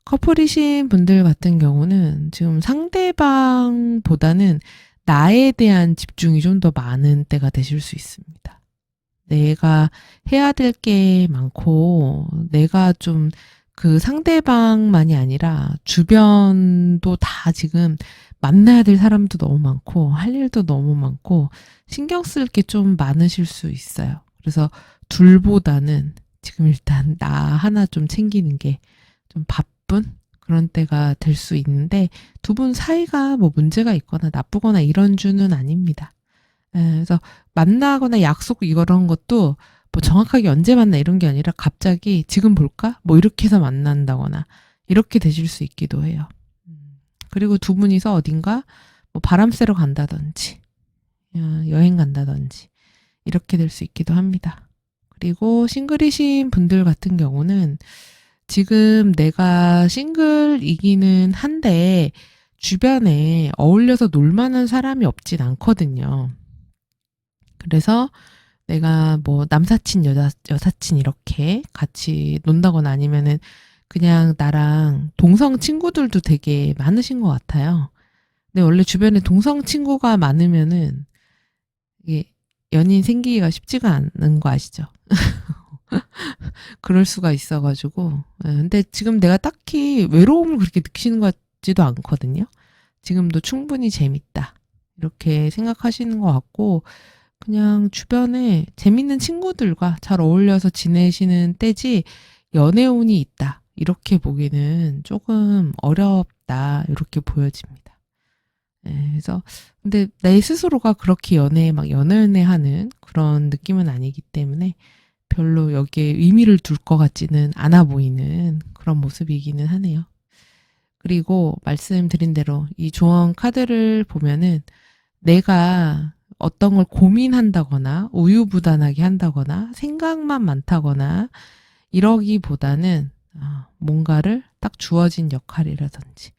커플이신 분들 같은 경우는 지금 상대방보다는 나에 대한 집중이 좀 더 많은 때가 되실 수 있습니다. 내가 해야 될 게 많고, 내가 좀 그 상대방만이 아니라 주변도 다 지금 만나야 될 사람도 너무 많고, 할 일도 너무 많고, 신경 쓸 게 좀 많으실 수 있어요. 그래서 둘보다는 지금 일단 나 하나 좀 챙기는 게 좀 바쁜 그런 때가 될 수 있는데, 두 분 사이가 뭐 문제가 있거나 나쁘거나 이런 주는 아닙니다. 그래서 만나거나 약속 이런 것도 뭐 정확하게 언제 만나 이런 게 아니라 갑자기 지금 볼까? 뭐 이렇게 해서 만난다거나 이렇게 되실 수 있기도 해요. 그리고 두 분이서 어딘가 뭐 바람 쐬러 간다든지 여행 간다든지 이렇게 될 수 있기도 합니다. 그리고 싱글이신 분들 같은 경우는 지금 내가 싱글이기는 한데 주변에 어울려서 놀 만한 사람이 없진 않거든요. 그래서 내가 뭐 남사친, 여사친 이렇게 같이 논다거나 아니면은 그냥 나랑 동성 친구들도 되게 많으신 것 같아요. 근데 원래 주변에 동성 친구가 많으면은 이게 연인 생기기가 쉽지가 않은 거 아시죠? 그럴 수가 있어가지고. 근데 지금 내가 딱히 외로움을 그렇게 느끼시는 것 같지도 않거든요. 지금도 충분히 재밌다. 이렇게 생각하시는 것 같고, 그냥 주변에 재밌는 친구들과 잘 어울려서 지내시는 때지 연애운이 있다. 이렇게 보기는 조금 어렵다. 이렇게 보여집니다. 그래서 근데 내 스스로가 그렇게 연애에 막 연애하는 그런 느낌은 아니기 때문에 별로 여기에 의미를 둘 것 같지는 않아 보이는 그런 모습이기는 하네요. 그리고 말씀드린 대로 이 조언 카드를 보면은 내가 어떤 걸 고민한다거나 우유부단하게 한다거나 생각만 많다거나 이러기보다는 뭔가를 딱 주어진 역할이라든지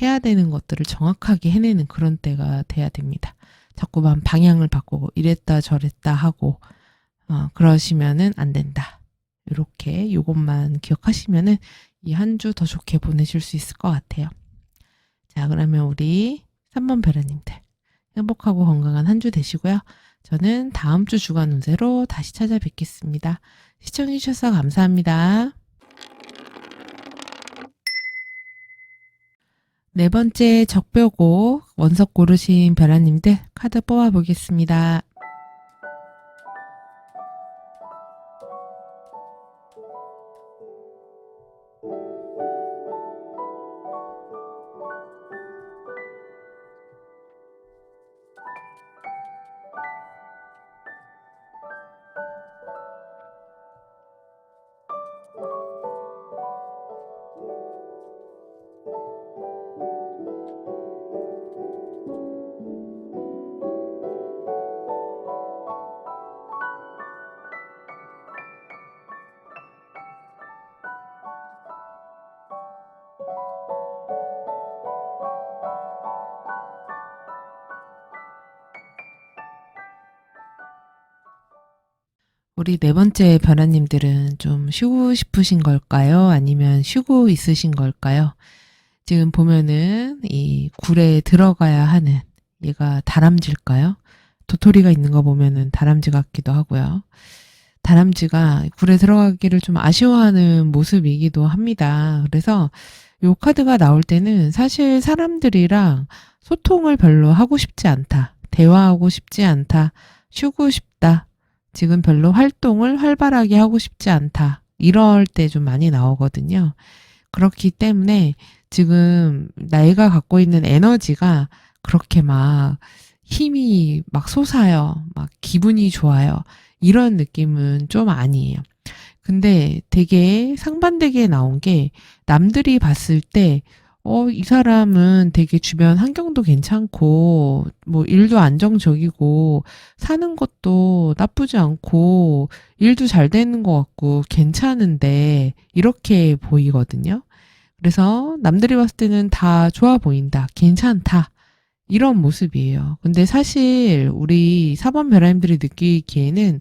해야 되는 것들을 정확하게 해내는 그런 때가 돼야 됩니다. 자꾸만 방향을 바꾸고 이랬다 저랬다 하고 그러시면은 안 된다. 이렇게 요것만 기억하시면은 이 한 주 더 좋게 보내실 수 있을 것 같아요. 자, 그러면 우리 3번 배려님들 행복하고 건강한 한 주 되시고요. 저는 다음 주 주간 운세로 다시 찾아뵙겠습니다. 시청해주셔서 감사합니다. 네 번째 적벽곡 원석 고르신 별아님들 카드 뽑아보겠습니다. 우리 네 번째 변화님들은 좀 쉬고 싶으신 걸까요? 아니면 쉬고 있으신 걸까요? 지금 보면은 이 굴에 들어가야 하는 얘가 다람쥐일까요? 도토리가 있는 거 보면은 다람쥐 같기도 하고요. 다람쥐가 굴에 들어가기를 좀 아쉬워하는 모습이기도 합니다. 그래서 요 카드가 나올 때는 사실 사람들이랑 소통을 별로 하고 싶지 않다. 대화하고 싶지 않다. 쉬고 싶다. 지금 별로 활동을 활발하게 하고 싶지 않다. 이럴 때 좀 많이 나오거든요. 그렇기 때문에 지금 나이가 갖고 있는 에너지가 그렇게 막 힘이 막 솟아요. 막 기분이 좋아요. 이런 느낌은 좀 아니에요. 근데 되게 상반되게 나온 게 남들이 봤을 때 이 사람은 되게 주변 환경도 괜찮고, 뭐 일도 안정적이고, 사는 것도 나쁘지 않고, 일도 잘 되는 것 같고, 괜찮은데, 이렇게 보이거든요. 그래서 남들이 봤을 때는 다 좋아 보인다. 괜찮다. 이런 모습이에요. 근데 사실 우리 4번 변화님들이 느끼기에는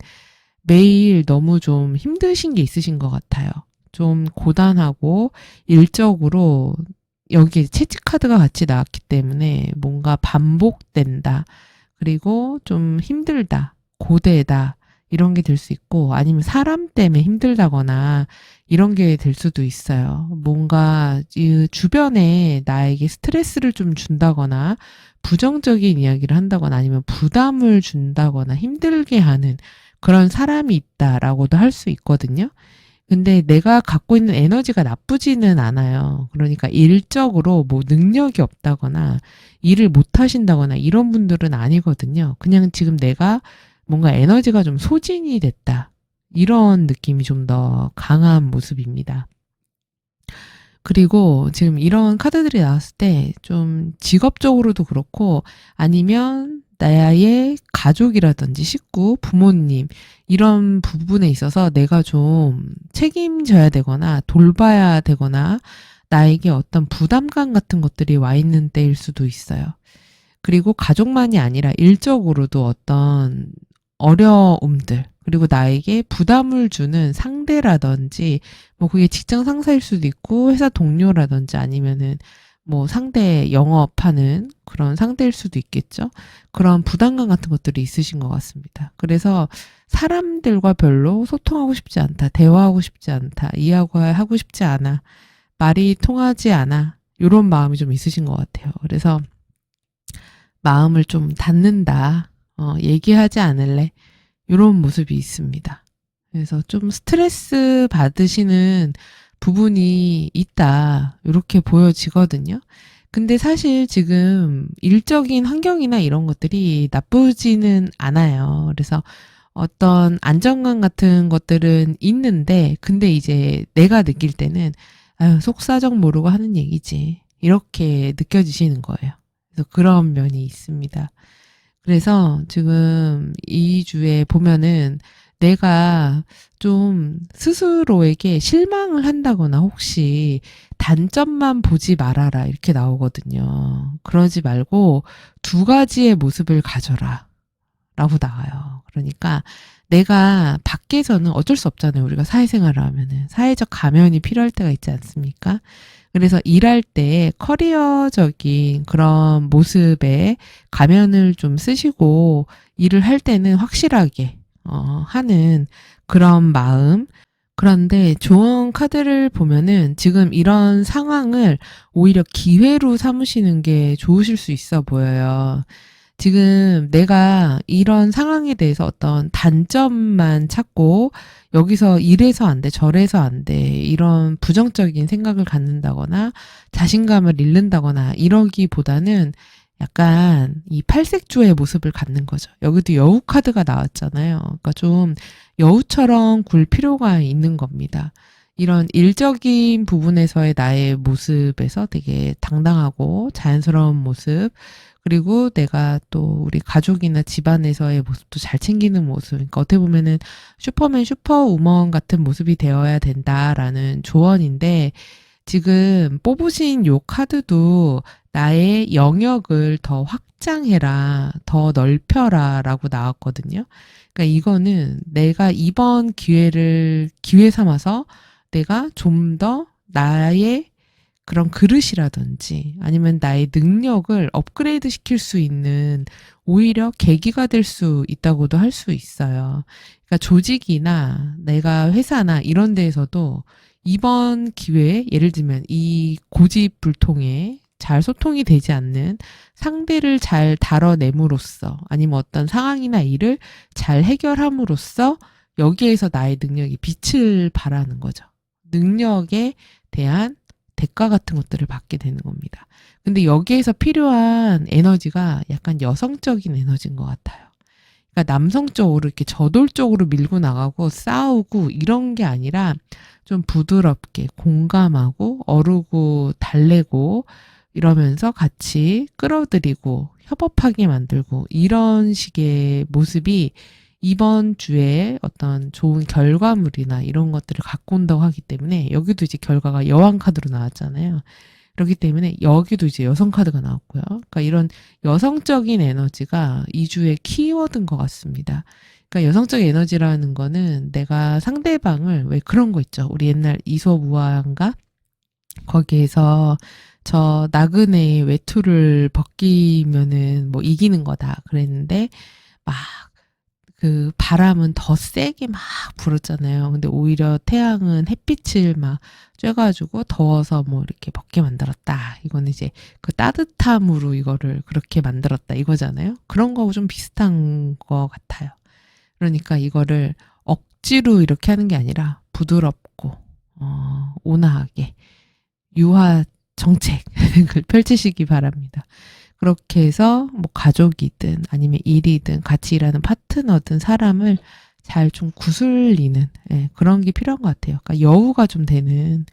매일 너무 좀 힘드신 게 있으신 것 같아요. 좀 고단하고 일적으로 여기에 채찍카드가 같이 나왔기 때문에 뭔가 반복된다. 그리고 좀 힘들다. 고되다. 이런 게 될 수 있고 아니면 사람 때문에 힘들다거나 이런 게 될 수도 있어요. 뭔가 이 주변에 나에게 스트레스를 좀 준다거나 부정적인 이야기를 한다거나 아니면 부담을 준다거나 힘들게 하는 그런 사람이 있다라고도 할 수 있거든요. 근데 내가 갖고 있는 에너지가 나쁘지는 않아요. 그러니까 일적으로 뭐 능력이 없다거나 일을 못 하신다거나 이런 분들은 아니거든요. 그냥 지금 내가 뭔가 에너지가 좀 소진이 됐다. 이런 느낌이 좀 더 강한 모습입니다. 그리고 지금 이런 카드들이 나왔을 때 좀 직업적으로도 그렇고 아니면 나의 가족이라든지 식구, 부모님 이런 부분에 있어서 내가 좀 책임져야 되거나 돌봐야 되거나 나에게 어떤 부담감 같은 것들이 와 있는 때일 수도 있어요. 그리고 가족만이 아니라 일적으로도 어떤 어려움들, 그리고 나에게 부담을 주는 상대라든지, 뭐 그게 직장 상사일 수도 있고, 회사 동료라든지 아니면은 뭐 상대 영업하는 그런 상대일 수도 있겠죠. 그런 부담감 같은 것들이 있으신 것 같습니다. 그래서 사람들과 별로 소통하고 싶지 않다, 대화하고 싶지 않다, 이야기하고 싶지 않아, 말이 통하지 않아, 이런 마음이 좀 있으신 것 같아요. 그래서 마음을 좀 닫는다. 얘기하지 않을래. 이런 모습이 있습니다. 그래서 좀 스트레스 받으시는 부분이 있다. 이렇게 보여지거든요. 근데 사실 지금 일적인 환경이나 이런 것들이 나쁘지는 않아요. 그래서 어떤 안정감 같은 것들은 있는데, 근데 이제 내가 느낄 때는, 아유, 속사정 모르고 하는 얘기지. 이렇게 느껴지시는 거예요. 그래서 그런 면이 있습니다. 그래서 지금 이 주에 보면은 내가 좀 스스로에게 실망을 한다거나 혹시 단점만 보지 말아라 이렇게 나오거든요. 그러지 말고 두 가지의 모습을 가져라 라고 나와요. 그러니까 내가 밖에서는 어쩔 수 없잖아요. 우리가 사회생활을 하면은 사회적 가면이 필요할 때가 있지 않습니까? 그래서 일할 때 커리어적인 그런 모습에 가면을 좀 쓰시고 일을 할 때는 확실하게 하는 그런 마음. 그런데 조언 카드를 보면은 지금 이런 상황을 오히려 기회로 삼으시는 게 좋으실 수 있어 보여요. 지금 내가 이런 상황에 대해서 어떤 단점만 찾고 여기서 이래서 안 돼, 저래서 안 돼, 이런 부정적인 생각을 갖는다거나 자신감을 잃는다거나 이러기보다는 약간 이 팔색조의 모습을 갖는 거죠. 여기도 여우 카드가 나왔잖아요. 그러니까 좀 여우처럼 굴 필요가 있는 겁니다. 이런 일적인 부분에서의 나의 모습에서 되게 당당하고 자연스러운 모습, 그리고 내가 또 우리 가족이나 집안에서의 모습도 잘 챙기는 모습. 그러니까 어떻게 보면은 슈퍼맨, 슈퍼우먼 같은 모습이 되어야 된다라는 조언인데, 지금 뽑으신 요 카드도 나의 영역을 더 확장해라, 더 넓혀라 라고 나왔거든요. 그러니까 이거는 내가 이번 기회를 기회 삼아서 내가 좀 더 나의 그런 그릇이라든지 아니면 나의 능력을 업그레이드 시킬 수 있는 오히려 계기가 될 수 있다고도 할 수 있어요. 그러니까 조직이나 내가 회사나 이런 데에서도 이번 기회에 예를 들면 이 고집불통에 잘 소통이 되지 않는 상대를 잘 다뤄냄으로써 아니면 어떤 상황이나 일을 잘 해결함으로써 여기에서 나의 능력이 빛을 발하는 거죠. 능력에 대한 대가 같은 것들을 받게 되는 겁니다. 근데 여기에서 필요한 에너지가 약간 여성적인 에너지인 것 같아요. 그러니까 남성적으로 이렇게 저돌적으로 밀고 나가고 싸우고 이런 게 아니라 좀 부드럽게 공감하고 어루고 달래고 이러면서 같이 끌어들이고 협업하게 만들고 이런 식의 모습이 이번 주에 어떤 좋은 결과물이나 이런 것들을 갖고 온다고 하기 때문에 여기도 이제 결과가 여왕 카드로 나왔잖아요. 그렇기 때문에 여기도 이제 여성 카드가 나왔고요. 그러니까 이런 여성적인 에너지가 이 주의 키워드인 것 같습니다. 그러니까 여성적 에너지라는 거는 내가 상대방을 왜 그런 거 있죠. 우리 옛날 이솝우화인가? 거기에서 저 나그네의 외투를 벗기면은 뭐 이기는 거다 그랬는데 막 그 바람은 더 세게 막 불었잖아요. 근데 오히려 태양은 햇빛을 막 쬐가지고 더워서 뭐 이렇게 벗게 만들었다. 이거는 이제 그 따뜻함으로 이거를 그렇게 만들었다 이거잖아요. 그런 거하고 좀 비슷한 것 같아요. 그러니까 이거를 억지로 이렇게 하는 게 아니라 부드럽고 온화하게 유화 정책을 펼치시기 바랍니다. 그렇게 해서 뭐 가족이든 아니면 일이든 같이 일하는 파트너든 사람을 잘 좀 구슬리는 그런 게 필요한 것 같아요. 그러니까 여우가 좀 되는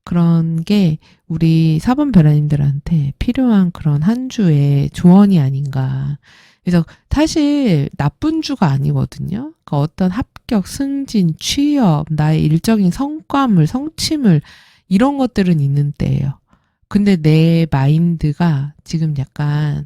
그런 게 우리 4번 별아님들한테 필요한 그런 한 주의 조언이 아닌가. 그래서 사실 나쁜 주가 아니거든요. 그러니까 어떤 합격, 승진, 취업, 나의 일적인 성과물, 성취물 이런 것들은 있는 때예요. 근데 내 마인드가 지금 약간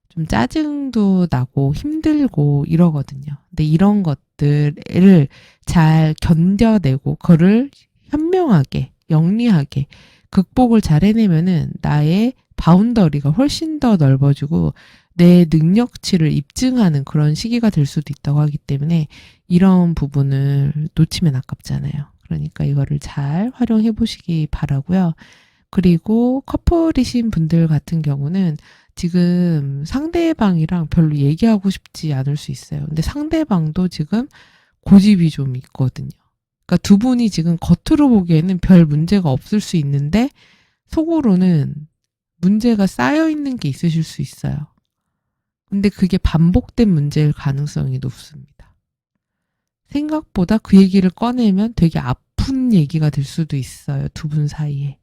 좀 짜증도 나고 힘들고 이러거든요. 근데 이런 것들을 잘 견뎌내고 그거를 현명하게 영리하게 극복을 잘 해내면은 나의 바운더리가 훨씬 더 넓어지고 내 능력치를 입증하는 그런 시기가 될 수도 있다고 하기 때문에 이런 부분을 놓치면 아깝잖아요. 그러니까 이거를 잘 활용해 보시기 바라고요. 그리고 커플이신 분들 같은 경우는 지금 상대방이랑 별로 얘기하고 싶지 않을 수 있어요. 근데 상대방도 지금 고집이 좀 있거든요. 그러니까 두 분이 지금 겉으로 보기에는 별 문제가 없을 수 있는데 속으로는 문제가 쌓여 있는 게 있으실 수 있어요. 근데 그게 반복된 문제일 가능성이 높습니다. 생각보다 그 얘기를 꺼내면 되게 아픈 얘기가 될 수도 있어요. 두 분 사이에.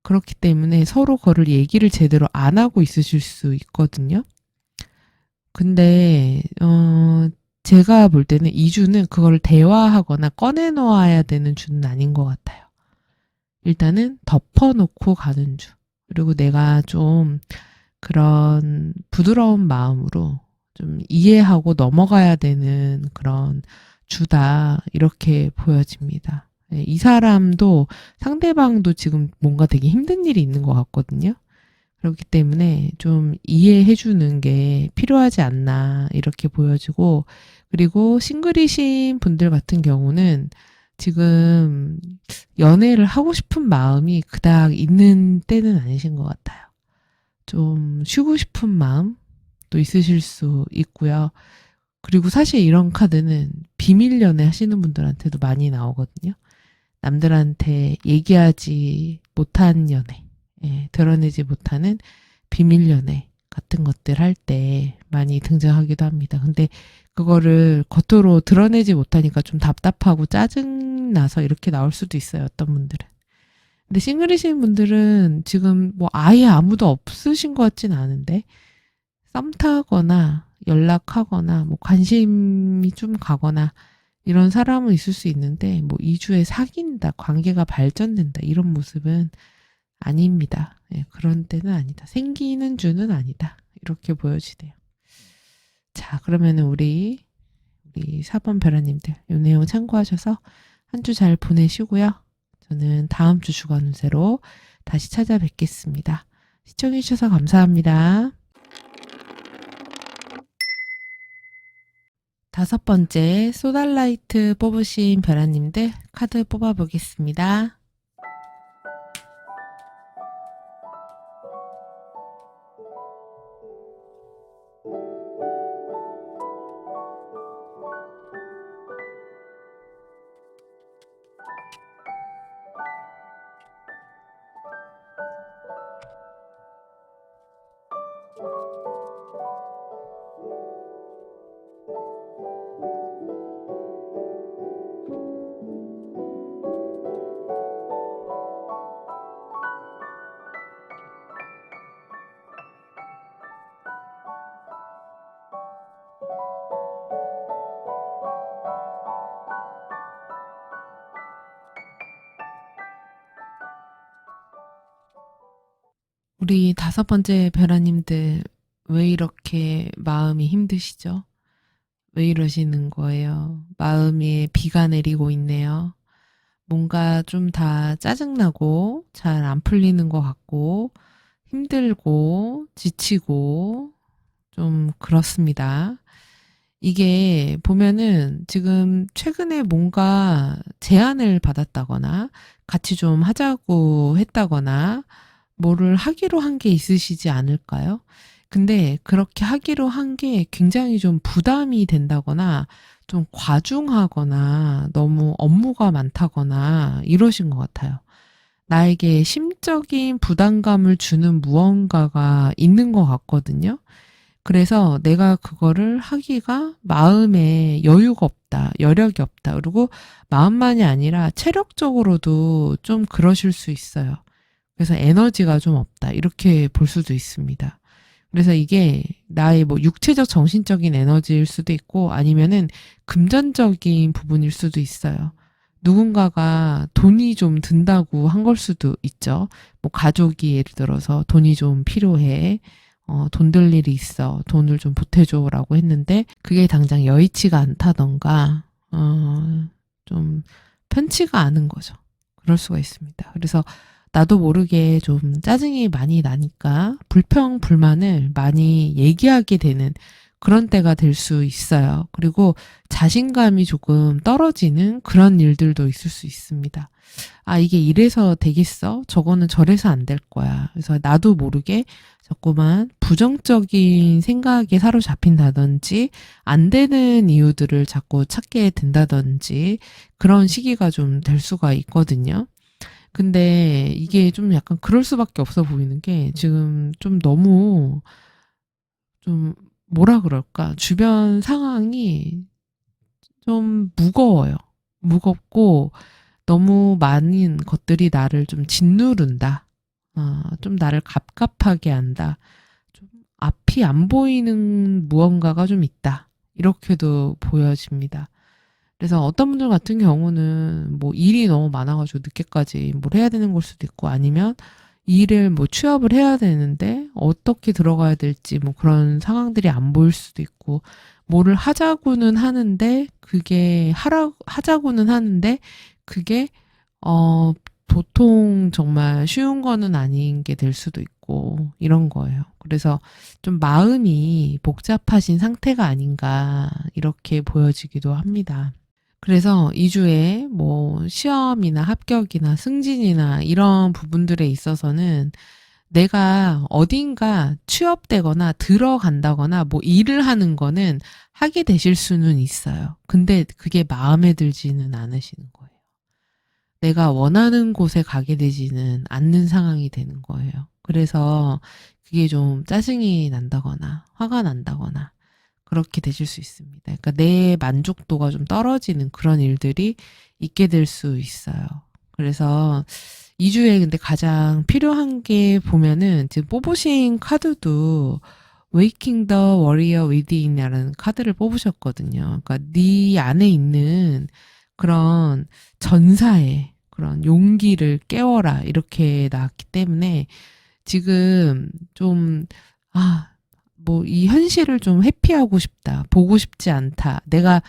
그렇기 때문에 서로 그거를 얘기를 제대로 안 하고 있으실 수 있거든요. 근데 제가 볼 때는 이 주는 그걸 대화하거나 꺼내놓아야 되는 주는 아닌 것 같아요. 일단은 덮어놓고 가는 주. 그리고 내가 좀 그런 부드러운 마음으로 좀 이해하고 넘어가야 되는 그런 주다. 이렇게 보여집니다. 이 사람도 상대방도 지금 뭔가 되게 힘든 일이 있는 것 같거든요. 그렇기 때문에 좀 이해해 주는 게 필요하지 않나 이렇게 보여지고 그리고 싱글이신 분들 같은 경우는 지금 연애를 하고 싶은 마음이 그닥 있는 때는 아니신 것 같아요. 좀 쉬고 싶은 마음도 있으실 수 있고요. 그리고 사실 이런 카드는 비밀 연애 하시는 분들한테도 많이 나오거든요. 남들한테 얘기하지 못한 연애, 드러내지 못하는 비밀 연애 같은 것들 할 때 많이 등장하기도 합니다. 근데 그거를 겉으로 드러내지 못하니까 좀 답답하고 짜증나서 이렇게 나올 수도 있어요. 어떤 분들은. 근데 싱글이신 분들은 지금 뭐 아예 아무도 없으신 것 같진 않은데 썸 타거나 연락하거나 뭐 관심이 좀 가거나 이런 사람은 있을 수 있는데 뭐 2주에 사귄다, 관계가 발전된다 이런 모습은 아닙니다. 예, 그런 때는 아니다. 생기는 주는 아니다. 이렇게 보여지네요. 자, 그러면은 우리 4번 별아님들 이 내용 참고하셔서 한 주 잘 보내시고요. 저는 다음 주 주간 운세로 다시 찾아뵙겠습니다. 시청해주셔서 감사합니다. 5번째 소달라이트 뽑으신 별아님들 카드 뽑아보겠습니다. 우리 5번째 별아님들 왜 이렇게 마음이 힘드시죠? 왜 이러시는 거예요? 마음에 비가 내리고 있네요. 뭔가 좀 다 짜증나고 잘 안 풀리는 것 같고 힘들고 지치고 좀 그렇습니다. 이게 보면은 지금 최근에 뭔가 제안을 받았다거나 같이 좀 하자고 했다거나 뭐를 하기로 한 게 있으시지 않을까요? 근데 그렇게 하기로 한 게 굉장히 좀 부담이 된다거나 좀 과중하거나 너무 업무가 많다거나 이러신 것 같아요. 나에게 심적인 부담감을 주는 무언가가 있는 것 같거든요. 그래서 내가 그거를 하기가 마음에 여유가 없다, 여력이 없다. 그리고 마음만이 아니라 체력적으로도 좀 그러실 수 있어요. 그래서 에너지가 좀 없다. 이렇게 볼 수도 있습니다. 그래서 이게 나의 뭐 육체적, 정신적인 에너지일 수도 있고 아니면은 금전적인 부분일 수도 있어요. 누군가가 돈이 좀 든다고 한 걸 수도 있죠. 뭐 가족이 예를 들어서 돈이 좀 필요해. 돈 들 일이 있어. 돈을 좀 보태줘라고 했는데 그게 당장 여의치가 않다던가 좀 편치가 않은 거죠. 그럴 수가 있습니다. 그래서 나도 모르게 좀 짜증이 많이 나니까 불평, 불만을 많이 얘기하게 되는 그런 때가 될 수 있어요. 그리고 자신감이 조금 떨어지는 그런 일들도 있을 수 있습니다. 아, 이게 이래서 되겠어? 저거는 저래서 안 될 거야. 그래서 나도 모르게 자꾸만 부정적인 생각에 사로잡힌다든지 안 되는 이유들을 자꾸 찾게 된다든지 그런 시기가 좀 될 수가 있거든요. 근데 이게 좀 약간 그럴 수밖에 없어 보이는 게 지금 좀 너무 좀 뭐라 그럴까? 주변 상황이 좀 무거워요. 무겁고 너무 많은 것들이 나를 좀 짓누른다. 좀 나를 갑갑하게 한다. 좀 앞이 안 보이는 무언가가 좀 있다. 이렇게도 보여집니다. 그래서 어떤 분들 같은 경우는 뭐 일이 너무 많아가지고 늦게까지 뭘 해야 되는 걸 수도 있고 아니면 일을 뭐 취업을 해야 되는데 어떻게 들어가야 될지 뭐 그런 상황들이 안 보일 수도 있고 뭐를 하자고는 하는데 하자고는 하는데 그게 보통 정말 쉬운 거는 아닌 게 될 수도 있고 이런 거예요. 그래서 좀 마음이 복잡하신 상태가 아닌가 이렇게 보여지기도 합니다. 그래서 2주에 뭐 시험이나 합격이나 승진이나 이런 부분들에 있어서는 내가 어딘가 취업되거나 들어간다거나 뭐 일을 하는 거는 하게 되실 수는 있어요. 근데 그게 마음에 들지는 않으시는 거예요. 내가 원하는 곳에 가게 되지는 않는 상황이 되는 거예요. 그래서 그게 좀 짜증이 난다거나 화가 난다거나 그렇게 되실 수 있습니다. 그러니까 내 만족도가 좀 떨어지는 그런 일들이 있게 될 수 있어요. 그래서 2주에 근데 가장 필요한 게 보면은 지금 뽑으신 카드도 Waking the Warrior Within이라는 카드를 뽑으셨거든요. 그러니까 네 안에 있는 그런 전사의 그런 용기를 깨워라 이렇게 나왔기 때문에 지금 좀 뭐 이 현실을 좀 회피하고 싶다. 보고 싶지 않다. 내가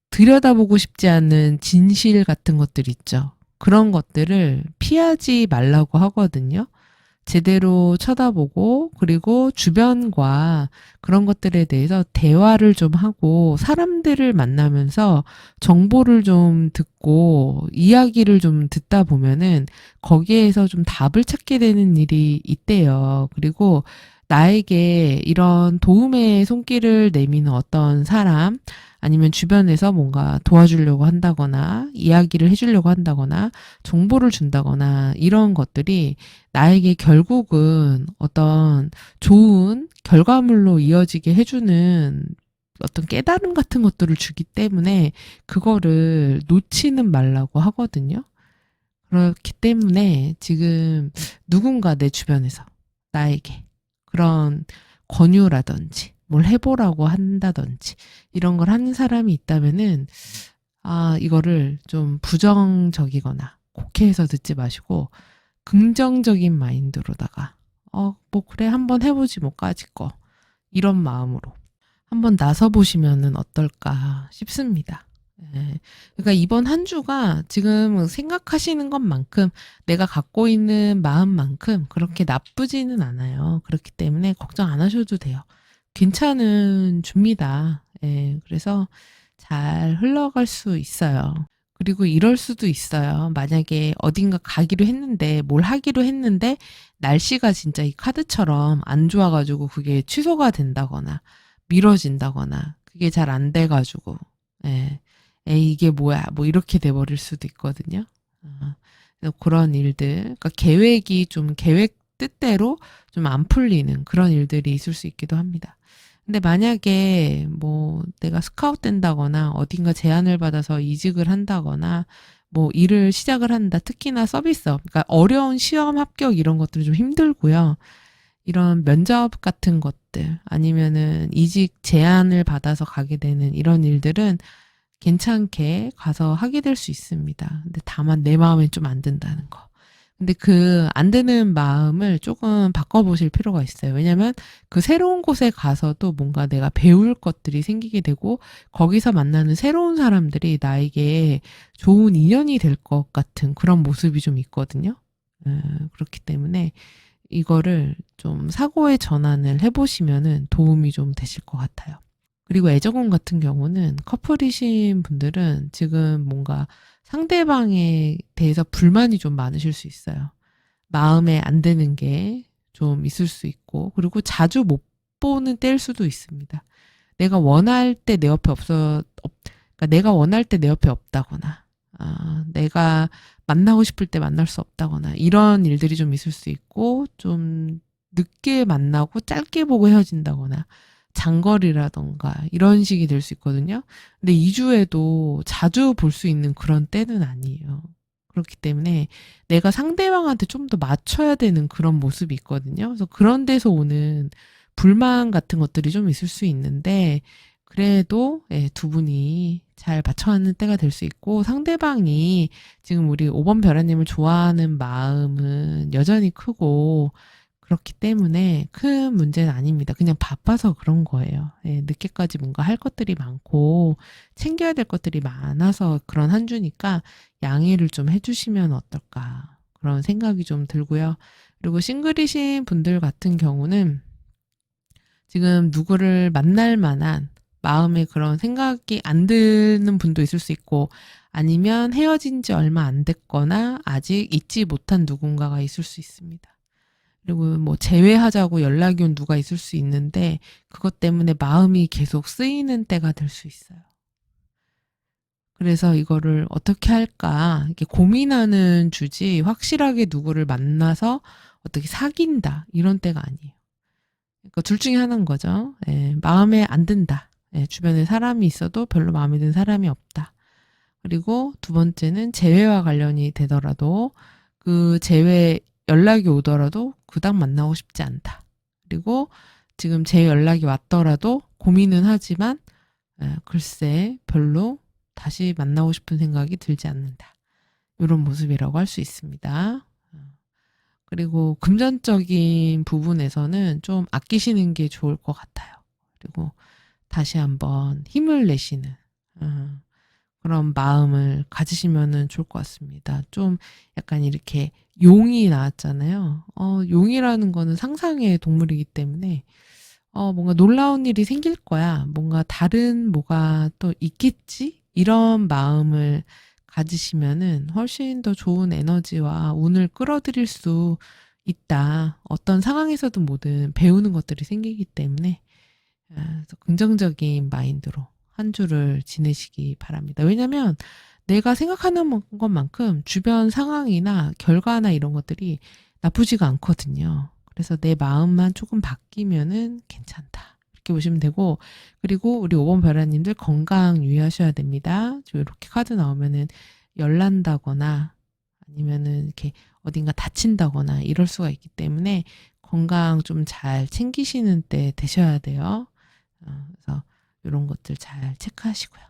들여다보고 싶지 않은 진실 같은 것들 있죠. 그런 것들을 피하지 말라고 하거든요. 제대로 쳐다보고 그리고 주변과 그런 것들에 대해서 대화를 좀 하고 사람들을 만나면서 정보를 좀 듣고 이야기를 좀 듣다 보면은 거기에서 좀 답을 찾게 되는 일이 있대요. 그리고 나에게 이런 도움의 손길을 내미는 어떤 사람 아니면 주변에서 뭔가 도와주려고 한다거나 이야기를 해주려고 한다거나 정보를 준다거나 이런 것들이 나에게 결국은 어떤 좋은 결과물로 이어지게 해주는 어떤 깨달음 같은 것들을 주기 때문에 그거를 놓치는 말라고 하거든요. 그렇기 때문에 지금 누군가 내 주변에서 나에게 그런 권유라든지 뭘 해보라고 한다든지 이런 걸 하는 사람이 있다면은 이거를 좀 부정적이거나 곡해해서 듣지 마시고 긍정적인 마인드로다가 뭐 그래 한번 해보지 뭐 까짓 거 이런 마음으로 한번 나서 보시면은 어떨까 싶습니다. 예. 그러니까 이번 한 주가 지금 생각하시는 것만큼 내가 갖고 있는 마음만큼 그렇게 나쁘지는 않아요. 그렇기 때문에 걱정 안 하셔도 돼요. 괜찮은 줍니다. 예. 그래서 잘 흘러갈 수 있어요. 그리고 이럴 수도 있어요. 만약에 어딘가 가기로 했는데, 뭘 하기로 했는데, 날씨가 진짜 이 카드처럼 안 좋아가지고 그게 취소가 된다거나, 미뤄진다거나, 그게 잘 안 돼가지고, 예. 에이, 이게 뭐야. 뭐 이렇게 돼버릴 수도 있거든요. 그래서 그런 일들, 그러니까 계획이 좀 계획 뜻대로 좀 안 풀리는 그런 일들이 있을 수 있기도 합니다. 근데 만약에 뭐 내가 스카웃 된다거나 어딘가 제안을 받아서 이직을 한다거나 뭐 일을 시작을 한다. 특히나 서비스업. 그러니까 어려운 시험 합격 이런 것들은 좀 힘들고요. 이런 면접 같은 것들 아니면은 이직 제안을 받아서 가게 되는 이런 일들은 괜찮게 가서 하게 될 수 있습니다. 근데 다만 내 마음에 좀 안 든다는 거. 근데 그 안 드는 마음을 조금 바꿔보실 필요가 있어요. 왜냐면 그 새로운 곳에 가서도 뭔가 내가 배울 것들이 생기게 되고 거기서 만나는 새로운 사람들이 나에게 좋은 인연이 될 것 같은 그런 모습이 좀 있거든요. 그렇기 때문에 이거를 좀 사고의 전환을 해보시면은 도움이 좀 되실 것 같아요. 그리고 애정운 같은 경우는 커플이신 분들은 지금 뭔가 상대방에 대해서 불만이 좀 많으실 수 있어요. 마음에 안 드는 게 좀 있을 수 있고, 그리고 자주 못 보는 때일 수도 있습니다. 내가 원할 때 내 옆에 그러니까 내가 원할 때 내 옆에 없다거나, 내가 만나고 싶을 때 만날 수 없다거나, 이런 일들이 좀 있을 수 있고, 좀 늦게 만나고 짧게 보고 헤어진다거나, 장거리라던가 이런 식이 될 수 있거든요. 근데 2주에도 자주 볼 수 있는 그런 때는 아니에요. 그렇기 때문에 내가 상대방한테 좀 더 맞춰야 되는 그런 모습이 있거든요. 그래서 그런 데서 오는 불만 같은 것들이 좀 있을 수 있는데 그래도 두 분이 잘 맞춰가는 때가 될 수 있고 상대방이 지금 우리 5번 별아님을 좋아하는 마음은 여전히 크고 그렇기 때문에 큰 문제는 아닙니다. 그냥 바빠서 그런 거예요. 늦게까지 뭔가 할 것들이 많고 챙겨야 될 것들이 많아서 그런 한 주니까 양해를 좀 해주시면 어떨까 그런 생각이 좀 들고요. 그리고 싱글이신 분들 같은 경우는 지금 누구를 만날 만한 마음에 그런 생각이 안 드는 분도 있을 수 있고 아니면 헤어진 지 얼마 안 됐거나 아직 잊지 못한 누군가가 있을 수 있습니다. 그리고 뭐 제외하자고 연락이 온 누가 있을 수 있는데 그것 때문에 마음이 계속 쓰이는 때가 될 수 있어요. 그래서 이거를 어떻게 할까 이렇게 고민하는 주지 확실하게 누구를 만나서 어떻게 사귄다 이런 때가 아니에요. 그러니까 둘 중에 하나인 거죠. 마음에 안 든다. 주변에 사람이 있어도 별로 마음에 드는 사람이 없다. 그리고 두 번째는 재회와 관련이 되더라도 그 재회 연락이 오더라도 그닥 만나고 싶지 않다. 그리고 지금 제 연락이 왔더라도 고민은 하지만 글쎄 별로 다시 만나고 싶은 생각이 들지 않는다. 이런 모습이라고 할 수 있습니다. 그리고 금전적인 부분에서는 좀 아끼시는 게 좋을 것 같아요. 그리고 다시 한번 힘을 내시는 그런 마음을 가지시면은 좋을 것 같습니다. 좀 약간 이렇게 용이 나왔잖아요. 용이라는 거는 상상의 동물이기 때문에 뭔가 놀라운 일이 생길 거야. 뭔가 다른 뭐가 또 있겠지? 이런 마음을 가지시면은 훨씬 더 좋은 에너지와 운을 끌어들일 수 있다. 어떤 상황에서도 뭐든 배우는 것들이 생기기 때문에 그래서 긍정적인 마인드로 한 주를 지내시기 바랍니다. 왜냐면 내가 생각하는 것만큼 주변 상황이나 결과나 이런 것들이 나쁘지가 않거든요. 그래서 내 마음만 조금 바뀌면은 괜찮다. 이렇게 보시면 되고, 그리고 우리 5번 별아님들 건강 유의하셔야 됩니다. 저 이렇게 카드 나오면은 열난다거나 아니면은 이렇게 어딘가 다친다거나 이럴 수가 있기 때문에 건강 좀 잘 챙기시는 때 되셔야 돼요. 그래서 이런 것들 잘 체크하시고요.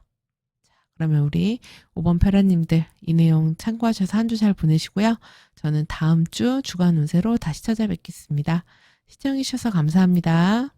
자, 그러면 우리 5번 패라님들 이 내용 참고하셔서 한 주 잘 보내시고요. 저는 다음 주 주간 운세로 다시 찾아뵙겠습니다. 시청해주셔서 감사합니다.